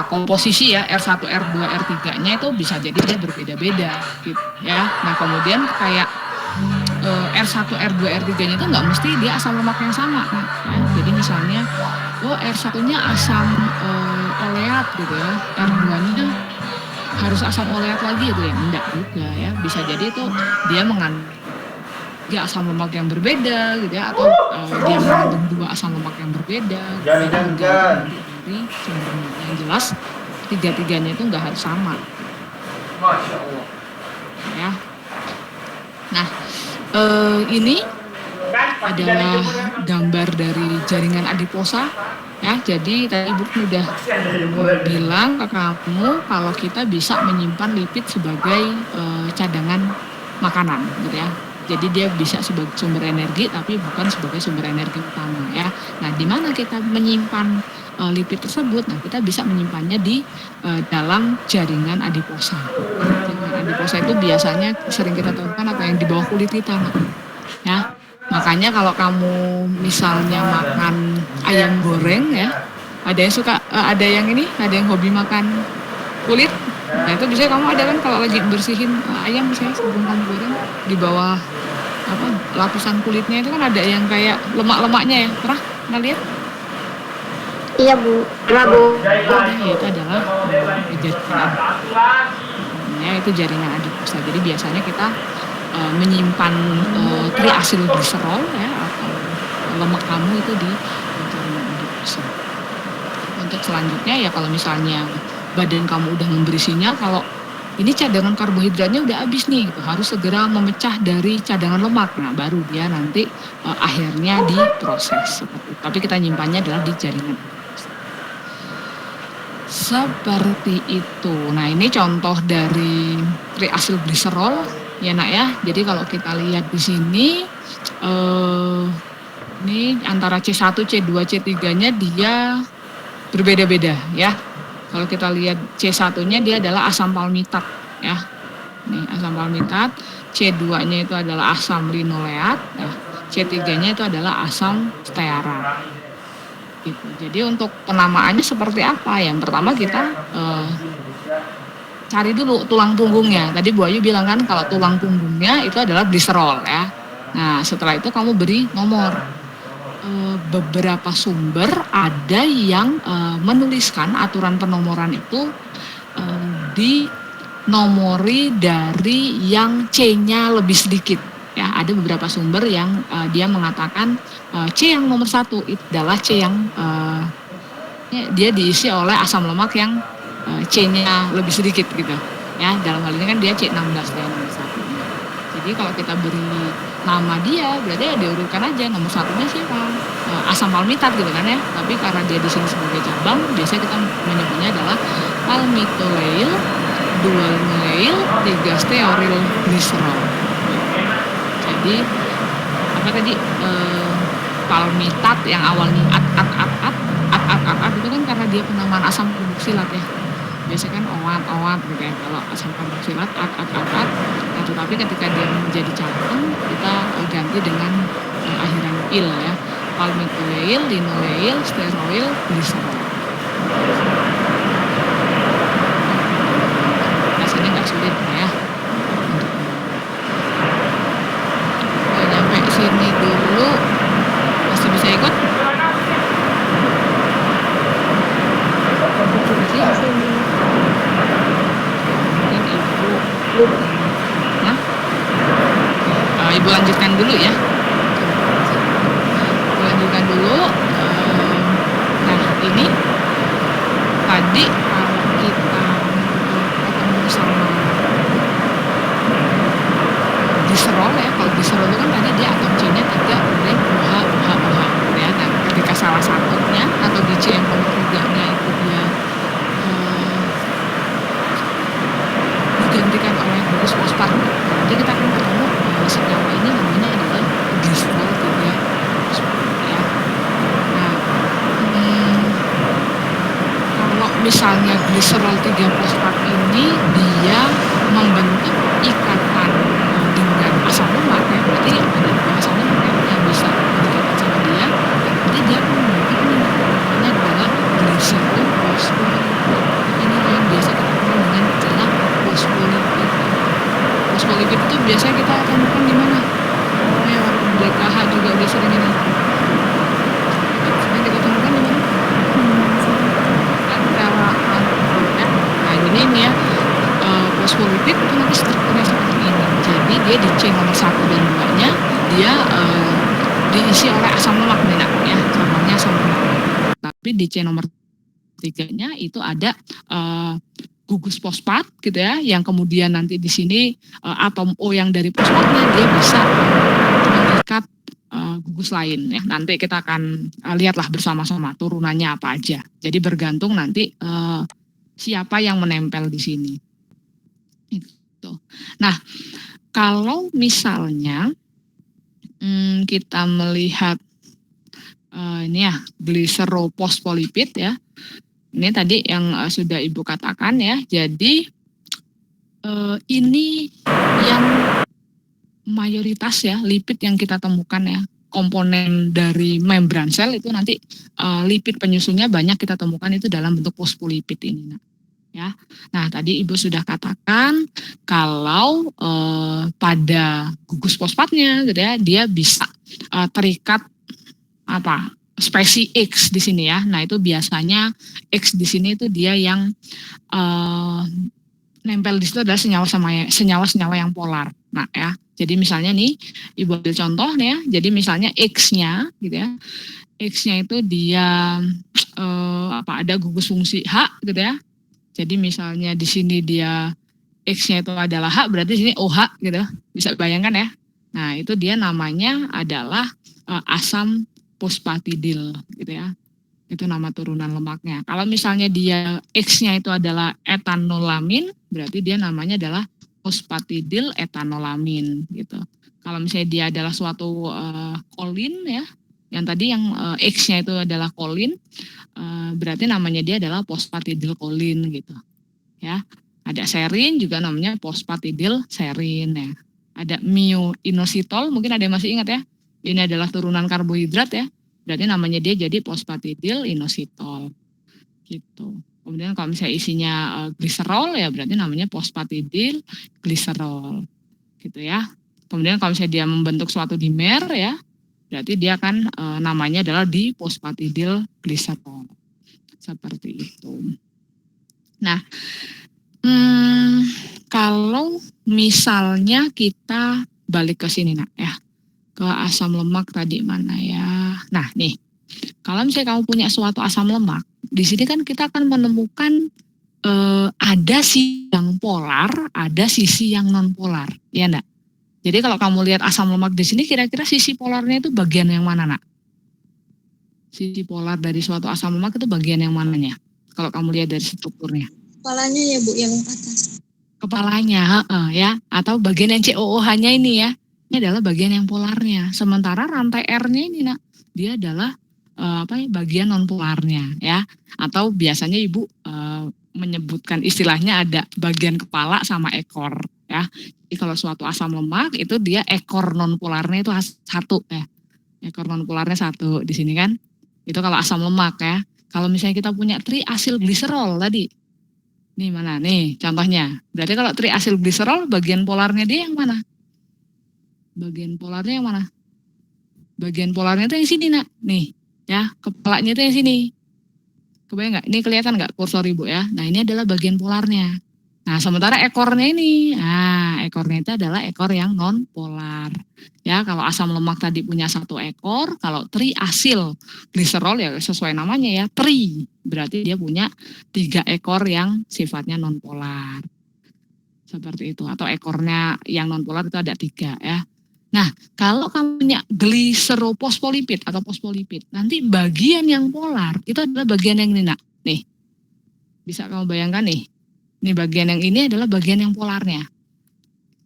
komposisi ya R1, R2, R3-nya itu bisa jadi dia berbeda-beda gitu ya. Nah, kemudian kayak R1, R2, R3-nya itu nggak mesti dia asam lemak yang sama ya. Jadi misalnya R1-nya asam oleat gitu ya, R2-nya harus asam oleat lagi gitu ya, enggak juga ya. Bisa jadi itu dia mengandung asam lemak yang berbeda gitu ya, atau dia mengandung 2 asam lemak yang berbeda. Jangan. Dari sumbernya. Yang jelas 3-3-nya itu nggak harus sama. Masya Allah. Ya. Nah, ini adalah gambar dari jaringan adiposa ya. Jadi tadi Ibu sudah bilang ke kamu kalau kita bisa menyimpan lipid sebagai cadangan makanan gitu ya. Jadi dia bisa sebagai sumber energi tapi bukan sebagai sumber energi utama ya. Nah, di mana kita menyimpan lipid tersebut? Nah, kita bisa menyimpannya di dalam jaringan adiposa. Jaringan adiposa itu biasanya sering kita temukan yang di bawah kulit kita, ya. Makanya kalau kamu misalnya makan ayam goreng ya, ada yang suka, ada yang hobi makan kulit. Nah, itu biasanya kamu ada kan kalau lagi bersihin ayam misalnya sebelum kamu goreng, di bawah lapisan kulitnya itu kan ada yang kayak lemak-lemaknya ya. Pernah lihat? Iya, Bu. Itu adalah itu jaringan adiposa. Jadi biasanya kita menyimpan triacylglycerol ya, atau lemak kamu itu di jaringan adiposa. Untuk selanjutnya ya kalau misalnya badan kamu udah memberi sinyal kalau ini cadangan karbohidratnya udah habis nih gitu, harus segera memecah dari cadangan lemak. Nah, baru dia nanti akhirnya diproses seperti itu. Tapi kita nyimpannya adalah di jaringan adiposa. Seperti itu. Nah, ini contoh dari triasylgliserol ya nak ya. Jadi kalau kita lihat di sini ini antara C1, C2, C3-nya dia berbeda-beda ya. Kalau kita lihat C1-nya dia adalah asam palmitat ya. Nih asam palmitat, C2-nya itu adalah asam linoleat, ya. C3-nya itu adalah asam stearat. Gitu. Jadi untuk penamaannya seperti apa? Yang pertama kita cari dulu tulang punggungnya. Tadi Bu Ayu bilang kan kalau tulang punggungnya itu adalah gliserol ya. Nah setelah itu kamu beri nomor. Beberapa sumber ada yang menuliskan aturan penomoran itu dinomori dari yang C-nya lebih sedikit. Ya, ada beberapa sumber yang dia mengatakan C yang nomor 1 itu adalah C yang dia diisi oleh asam lemak yang C-nya lebih sedikit gitu. Ya, dalam hal ini kan dia C16 ya nomor 1. Jadi kalau kita beri nama dia berarti ya diurutkan aja nomor 1-nya siapa? Asam palmitat gitu kan ya. Tapi karena dia di sini sebagai cabang, biasanya kita menyebutnya adalah palmitoyl 2-linoleil 3-stearyl gliserol. Jadi apa tadi palmitat yang awalnya at itu kan karena dia penamaan asam karboksilat ya. Biasanya kan owat gitu ya. Kalau asam karboksilat at. Nah, tetapi ketika dia menjadi cabang kita ganti dengan akhiran il ya. Palmitoyl, linoleil, stearoyl, gliserol. Rasanya nggak sulit ya. Nyampe sini dulu masih bisa ikut? Masih? Mungkin Ibu. Nah, Ibu lanjutkan dulu ya. Ibu lanjutkan dulu. Nah ini tadi kalau kita ketemu sama gliserol ya, kalau gliserol itu kan tadi dia atom C-nya 3 kemudian OH ya. Dan ketika salah satunya atau di C yang nomor 3-nya itu dia digantikan oleh gugus fosfat. Jadi kita akan ketemu senyawa ini namanya adalah gliserol 3 fosfat ya. Nah, kalau misalnya gliserol 3 fosfat ini dia membentuk ikatan dengan asam lemak ya, berarti ada asam lemak yang bisa berikatan sama dia, jadi dia akan membentuk ini namanya adalah gliserol fosfolipid. Ini yang biasa kita kenal dengan istilah fosfolipid. Fosfolipid itu biasanya kita temukan di mana? Ya, DKH juga udah sering ini. Sering kita temukan di mana? Nah ini ya fosfolipid itu nanti strukturnya seperti ini. Jadi dia di C nomor 1 dan 2-nya dia diisi oleh asam lemak nih nak ya, cabangnya asam lemak. Tapi di C nomor 3-nya itu ada gugus fosfat gitu ya, yang kemudian nanti di sini atom O yang dari fosfatnya dia bisa mengikat gugus lain ya. Nanti kita akan lihatlah bersama-sama turunannya apa aja. Jadi bergantung nanti siapa yang menempel di sini. Itu. Nah, kalau misalnya kita melihat ini ya gliserophospholipid ya. Ini tadi yang sudah Ibu katakan ya. Jadi ini yang mayoritas ya lipid yang kita temukan ya. Komponen dari membran sel itu nanti lipid penyusunnya banyak kita temukan itu dalam bentuk fosfolipid ini. Ya. Nah, tadi Ibu sudah katakan kalau pada gugus fosfatnya gitu ya, dia bisa terikat apa? Spesies X di sini ya. Nah, itu biasanya X di sini itu dia yang nempel di situ adalah senyawa-senyawa yang polar. Nah, ya. Jadi misalnya nih Ibu ambil contoh nih ya. Jadi misalnya X-nya gitu ya. X-nya itu dia ada gugus fungsi H gitu ya. Jadi misalnya di sini dia X-nya itu adalah H, berarti di sini OH gitu. Bisa bayangkan ya. Nah, itu dia namanya adalah asam fosfatidil gitu ya. Itu nama turunan lemaknya. Kalau misalnya dia X-nya itu adalah etanolamin, berarti dia namanya adalah fosfatidil etanolamin gitu. Kalau misalnya dia adalah suatu kolin ya, yang tadi yang X-nya itu adalah kolin, berarti namanya dia adalah fosfatidil kolin gitu. Ya, ada serin juga namanya fosfatidil serin ya. Ada myoinositol, mungkin ada yang masih ingat ya. Ini adalah turunan karbohidrat ya. Berarti namanya dia jadi fosfatidil inositol gitu. Kemudian kalau misalnya isinya gliserol ya berarti namanya fosfatidil gliserol gitu ya. Kemudian kalau misalnya dia membentuk suatu dimer ya, berarti dia akan namanya adalah difosfatidil gliserol. Seperti itu. Nah, kalau misalnya kita balik ke sini nak ya, ke asam lemak tadi mana ya. Nah nih, kalau misalnya kamu punya suatu asam lemak, di sini kan kita akan menemukan ada sisi yang polar, ada sisi yang non polar, ya enggak? Jadi kalau kamu lihat asam lemak di sini, kira-kira sisi polarnya itu bagian yang mana nak? Sisi polar dari suatu asam lemak itu bagian yang mananya? Kalau kamu lihat dari strukturnya? Kepalanya ya Bu, yang atas. Kepalanya, ya, atau bagian yang COOH-nya ini ya. Ini adalah bagian yang polarnya. Sementara rantai R-nya ini nak, dia adalah bagian non polarnya ya. Atau biasanya Ibu menyebutkan istilahnya ada bagian kepala sama ekor ya. Jadi kalau suatu asam lemak itu dia ekor non polarnya itu satu ya. Ekor non polarnya satu di sini kan. Itu kalau asam lemak ya. Kalau misalnya kita punya triasilgliserol tadi. Nih mana nih contohnya. Berarti kalau triasilgliserol bagian polarnya dia yang mana? Bagian polarnya yang mana? Bagian polarnya itu yang sini nak. Nih ya, kepalanya itu yang sini. Kebayang nggak? Ini kelihatan nggak kursor Ibu ya? Nah ini adalah bagian polarnya. Nah sementara ekornya ini, ekornya itu adalah ekor yang non polar. Ya kalau asam lemak tadi punya satu ekor, kalau triasilgliserol ya sesuai namanya ya, berarti dia punya 3 ekor yang sifatnya non polar. Seperti itu. Atau ekornya yang non polar itu ada 3 ya. Nah, kalau kamu punya gliseroposfolipid atau fosfolipid, nanti bagian yang polar itu adalah bagian yang ini nak. Nih, bisa kamu bayangkan nih. Nih bagian yang ini adalah bagian yang polarnya.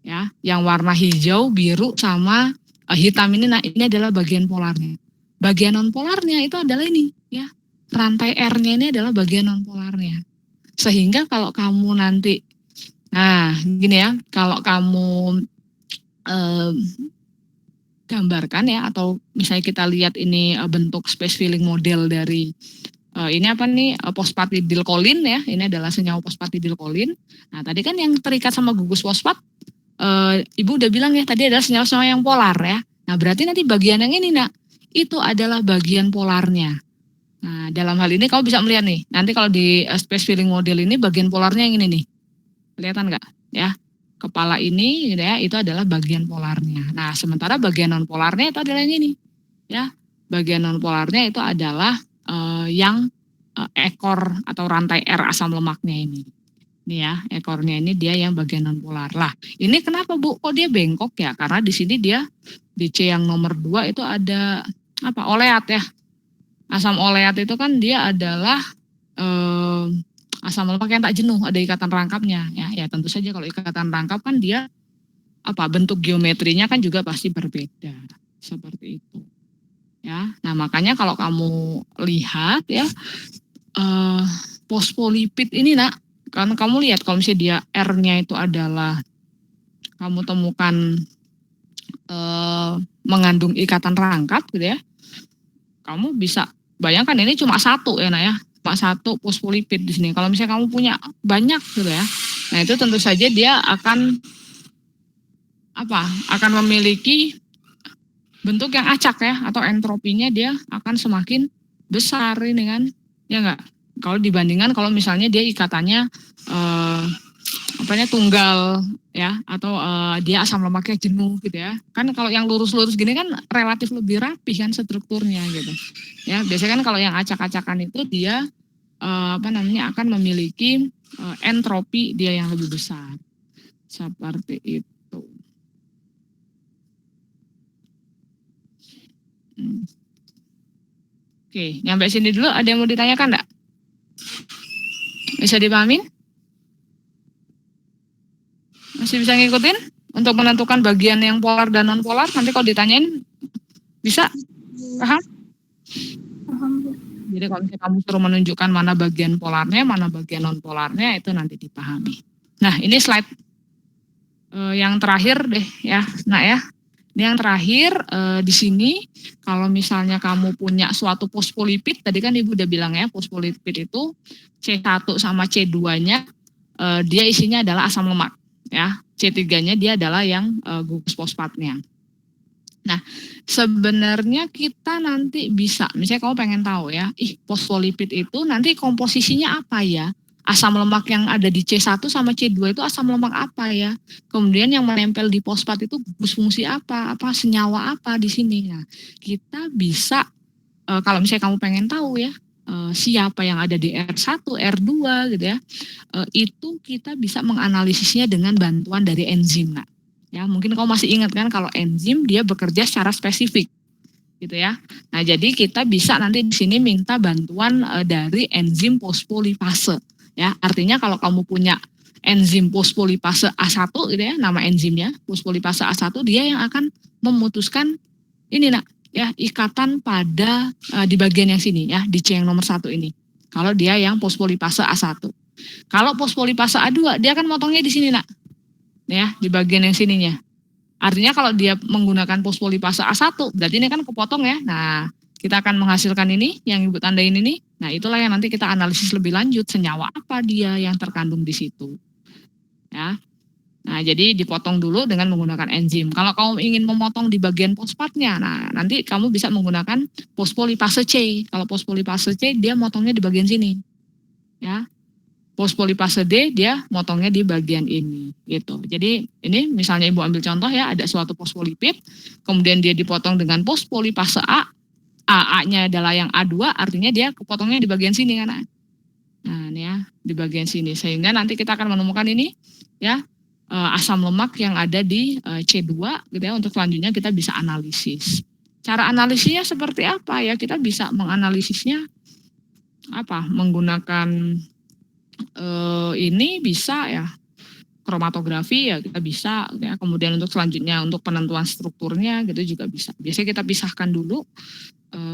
Ya, yang warna hijau, biru sama hitam ini, nah ini adalah bagian polarnya. Bagian non polarnya itu adalah ini, ya. Rantai R-nya ini adalah bagian non polarnya. Sehingga kalau kamu nanti, nah gini ya, kalau kamu gambarkan ya, atau misalnya kita lihat ini bentuk space filling model dari ini apa nih, fosfatidilkolin ya, ini adalah senyawa fosfatidilkolin. Nah tadi kan yang terikat sama gugus fosfat, Ibu udah bilang ya tadi adalah senyawa-senyawa yang polar ya. Nah berarti nanti bagian yang ini nak, itu adalah bagian polarnya. Nah dalam hal ini kamu bisa melihat nih, nanti kalau di space filling model ini bagian polarnya yang ini nih, kelihatan nggak ya? Kepala ini gitu ya, itu adalah bagian polarnya. Nah, sementara bagian non polarnya itu adalah yang ini. Ya, bagian non polarnya itu adalah yang ekor atau rantai R asam lemaknya ini. Ini ya, ekornya ini dia yang bagian non polar. Lah, ini kenapa Bu? Kok dia bengkok ya? Karena di sini dia di C yang nomor 2 itu ada apa? Oleat ya. Asam oleat itu kan dia adalah asam lemak yang tak jenuh, ada ikatan rangkapnya ya. Ya tentu saja kalau ikatan rangkap kan dia bentuk geometrinya kan juga pasti berbeda seperti itu ya. Nah makanya kalau kamu lihat ya fosfolipid ini nak, kan kamu lihat kalau misalnya dia R-nya itu adalah kamu temukan mengandung ikatan rangkap gitu ya, kamu bisa bayangkan ini cuma satu ya nak ya, satu fosfolipid di sini. Kalau misalnya kamu punya banyak gitu ya, nah itu tentu saja dia akan memiliki bentuk yang acak ya, atau entropinya dia akan semakin besar ini kan, ya enggak? Kalau dibandingkan kalau misalnya dia ikatannya tunggal ya, atau dia asam lemaknya jenuh gitu ya. Kan kalau yang lurus-lurus gini kan relatif lebih rapi kan strukturnya gitu. Ya, biasanya kan kalau yang acak-acakan itu dia akan memiliki entropi dia yang lebih besar. Seperti itu. Oke, nyampe sini dulu ada yang mau ditanyakan enggak? Bisa dipahamin? Masih bisa ngikutin? Untuk menentukan bagian yang polar dan non polar, nanti kalau ditanyain bisa? Paham? Jadi kalau misalnya kamu suruh menunjukkan mana bagian polarnya, mana bagian non polarnya, itu nanti dipahami. Nah, ini slide yang terakhir deh ya, nah ya. Ini yang terakhir di sini, kalau misalnya kamu punya suatu fosfolipid, tadi kan Ibu udah bilang ya, fosfolipid itu C1 sama C2-nya dia isinya adalah asam lemak ya. C3-nya dia adalah yang gugus fosfatnya. Nah, sebenarnya kita nanti bisa, misalnya kamu pengen tahu ya, fosfolipid itu nanti komposisinya apa ya? Asam lemak yang ada di C1 sama C2 itu asam lemak apa ya? Kemudian yang menempel di fosfat itu gugus fungsi apa senyawa apa di sini. Nah, kita bisa kalau misalnya kamu pengen tahu ya, siapa yang ada di R1, R2 gitu ya, itu kita bisa menganalisisnya dengan bantuan dari enzim. Nah, ya mungkin kamu masih ingat kan kalau enzim dia bekerja secara spesifik gitu ya. Nah, jadi kita bisa nanti di sini minta bantuan dari enzim fosfolipase ya. Artinya kalau kamu punya enzim fosfolipase A1 gitu ya, nama enzimnya fosfolipase A1, dia yang akan memutuskan ini nak ya, ikatan pada di bagian yang sini ya, di C yang nomor 1 ini. Kalau dia yang fosfolipase A1. Kalau fosfolipase A2 dia akan motongnya di sini nak. Ya, di bagian yang sininya. Artinya kalau dia menggunakan fosfolipase A1, berarti ini kan kepotong ya. Nah, kita akan menghasilkan ini yang Ibu tandain ini. Nah, itulah yang nanti kita analisis lebih lanjut, senyawa apa dia yang terkandung di situ. Ya. Nah, jadi dipotong dulu dengan menggunakan enzim. Kalau kamu ingin memotong di bagian fosfatnya, nah nanti kamu bisa menggunakan fosfolipase C. Kalau fosfolipase C dia motongnya di bagian sini. Ya. Fosfolipase D dia motongnya di bagian ini gitu. Jadi ini misalnya Ibu ambil contoh ya, ada suatu fosfolipid, kemudian dia dipotong dengan fosfolipase A. A-nya adalah yang A2, artinya dia kepotongnya di bagian sini kan. Nah, ini ya, di bagian sini. Sehingga nanti kita akan menemukan ini ya, asam lemak yang ada di C2 gitu ya. Untuk selanjutnya kita bisa analisis. Cara analisisnya seperti apa ya? Kita bisa menganalisisnya apa? Menggunakan ini bisa ya, kromatografi ya kita bisa ya. Kemudian untuk selanjutnya untuk penentuan strukturnya gitu juga bisa. Biasanya kita pisahkan dulu,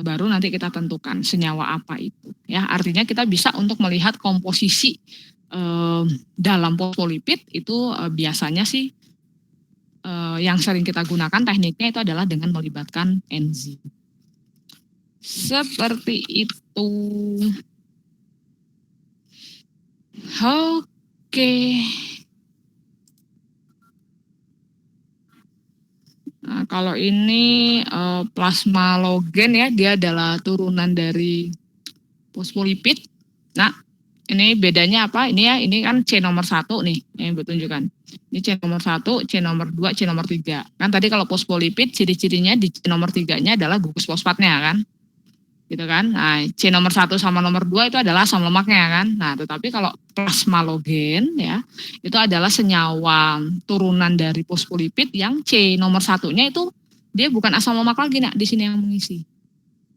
baru nanti kita tentukan senyawa apa itu ya. Artinya kita bisa untuk melihat komposisi dalam fosfolipid itu biasanya sih yang sering kita gunakan tekniknya itu adalah dengan melibatkan enzim. Seperti itu. Oke. Nah, kalau ini plasmalogen ya, dia adalah turunan dari fosfolipid. Nah, ini bedanya apa? Ini ya, ini kan C nomor 1 nih yang Ibu tunjukkan. Ini C nomor 1, C nomor 2, C nomor 3. Kan tadi kalau fosfolipid ciri-cirinya di C nomor 3-nya adalah gugus fosfatnya kan. Gitu kan. Nah, C nomor 1 sama nomor 2 itu adalah asam lemaknya kan. Nah, tetapi kalau plasmalogen ya, itu adalah senyawa turunan dari fosfolipid yang C nomor 1-nya itu dia bukan asam lemak lagi nak, di sini yang mengisi.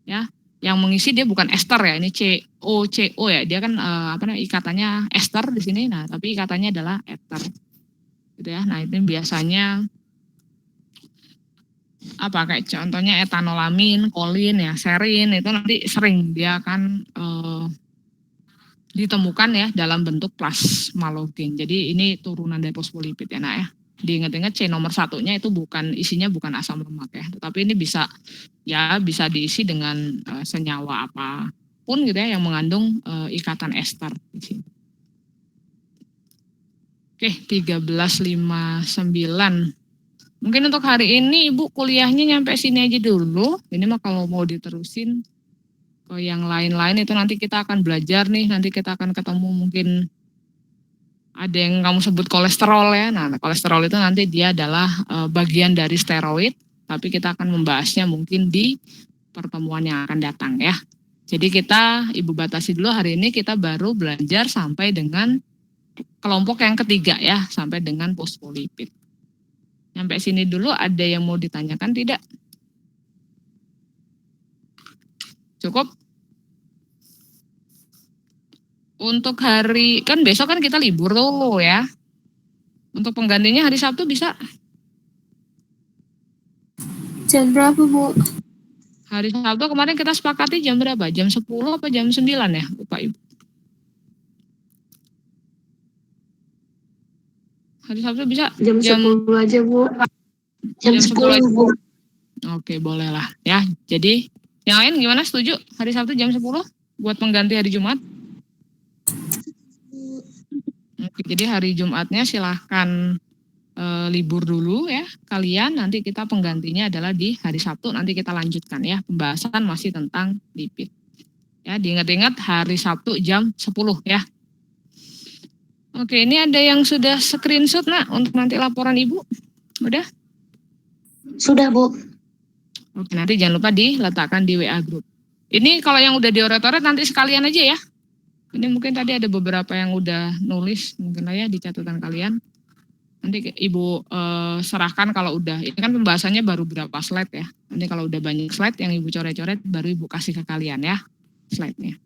Ya, yang mengisi dia bukan ester ya, ini CO ya. Dia kan ikatannya ester di sini. Nah, tapi ikatannya adalah ester. Gitu ya. Nah, itu biasanya apa kayak contohnya etanolamin, kolin ya, serin itu nanti sering dia akan ditemukan ya dalam bentuk plasmalogen. Jadi ini turunan dari fosfolipid ya nak ya. Diingat-ingat C nomor 1-nya itu isinya bukan asam lemak ya, tetapi ini bisa diisi dengan senyawa apapun gitu ya yang mengandung ikatan ester di sini. Oke, 13.59. Mungkin untuk hari ini Ibu kuliahnya nyampe sini aja dulu. Ini mah kalau mau diterusin ke yang lain-lain itu nanti kita akan belajar nih. Nanti kita akan ketemu mungkin ada yang kamu sebut kolesterol ya. Nah, kolesterol itu nanti dia adalah bagian dari steroid. Tapi kita akan membahasnya mungkin di pertemuan yang akan datang ya. Jadi Ibu batasi dulu hari ini kita baru belajar sampai dengan kelompok yang ketiga ya. Sampai dengan fosfolipid. Sampai sini dulu ada yang mau ditanyakan tidak? Cukup? Untuk hari, kan besok kan kita libur tuh ya. Untuk penggantinya hari Sabtu bisa. Jam berapa, Bu? Hari Sabtu kemarin kita sepakati jam berapa? Jam 10 apa jam 9 ya, Bapak Ibu? Hari Sabtu bisa? Jam 10 aja, Bu. Jam 10, aja. Bu. Oke, boleh lah ya. Jadi yang lain gimana, setuju? Hari Sabtu jam 10 buat pengganti hari Jumat? Oke, jadi hari Jumatnya silahkan libur dulu ya kalian. Nanti kita penggantinya adalah di hari Sabtu. Nanti kita lanjutkan ya. Pembahasan masih tentang lipid. Ya, diingat-ingat hari Sabtu jam 10 ya. Oke, ini ada yang sudah screenshot nak untuk nanti laporan Ibu? Udah? Sudah, Bu. Oke, nanti jangan lupa diletakkan di WA group. Ini kalau yang udah dioret-oret nanti sekalian aja ya. Ini mungkin tadi ada beberapa yang udah nulis, mungkin lah ya di catatan kalian. Nanti Ibu serahkan kalau udah, ini kan pembahasannya baru berapa slide ya. Nanti kalau udah banyak slide yang Ibu coret-coret, baru Ibu kasih ke kalian ya slide-nya.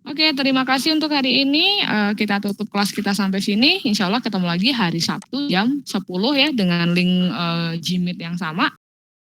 Oke, terima kasih untuk hari ini. Kita tutup kelas kita sampai sini. Insya Allah ketemu lagi hari Sabtu jam 10 ya, dengan link Gmeet yang sama.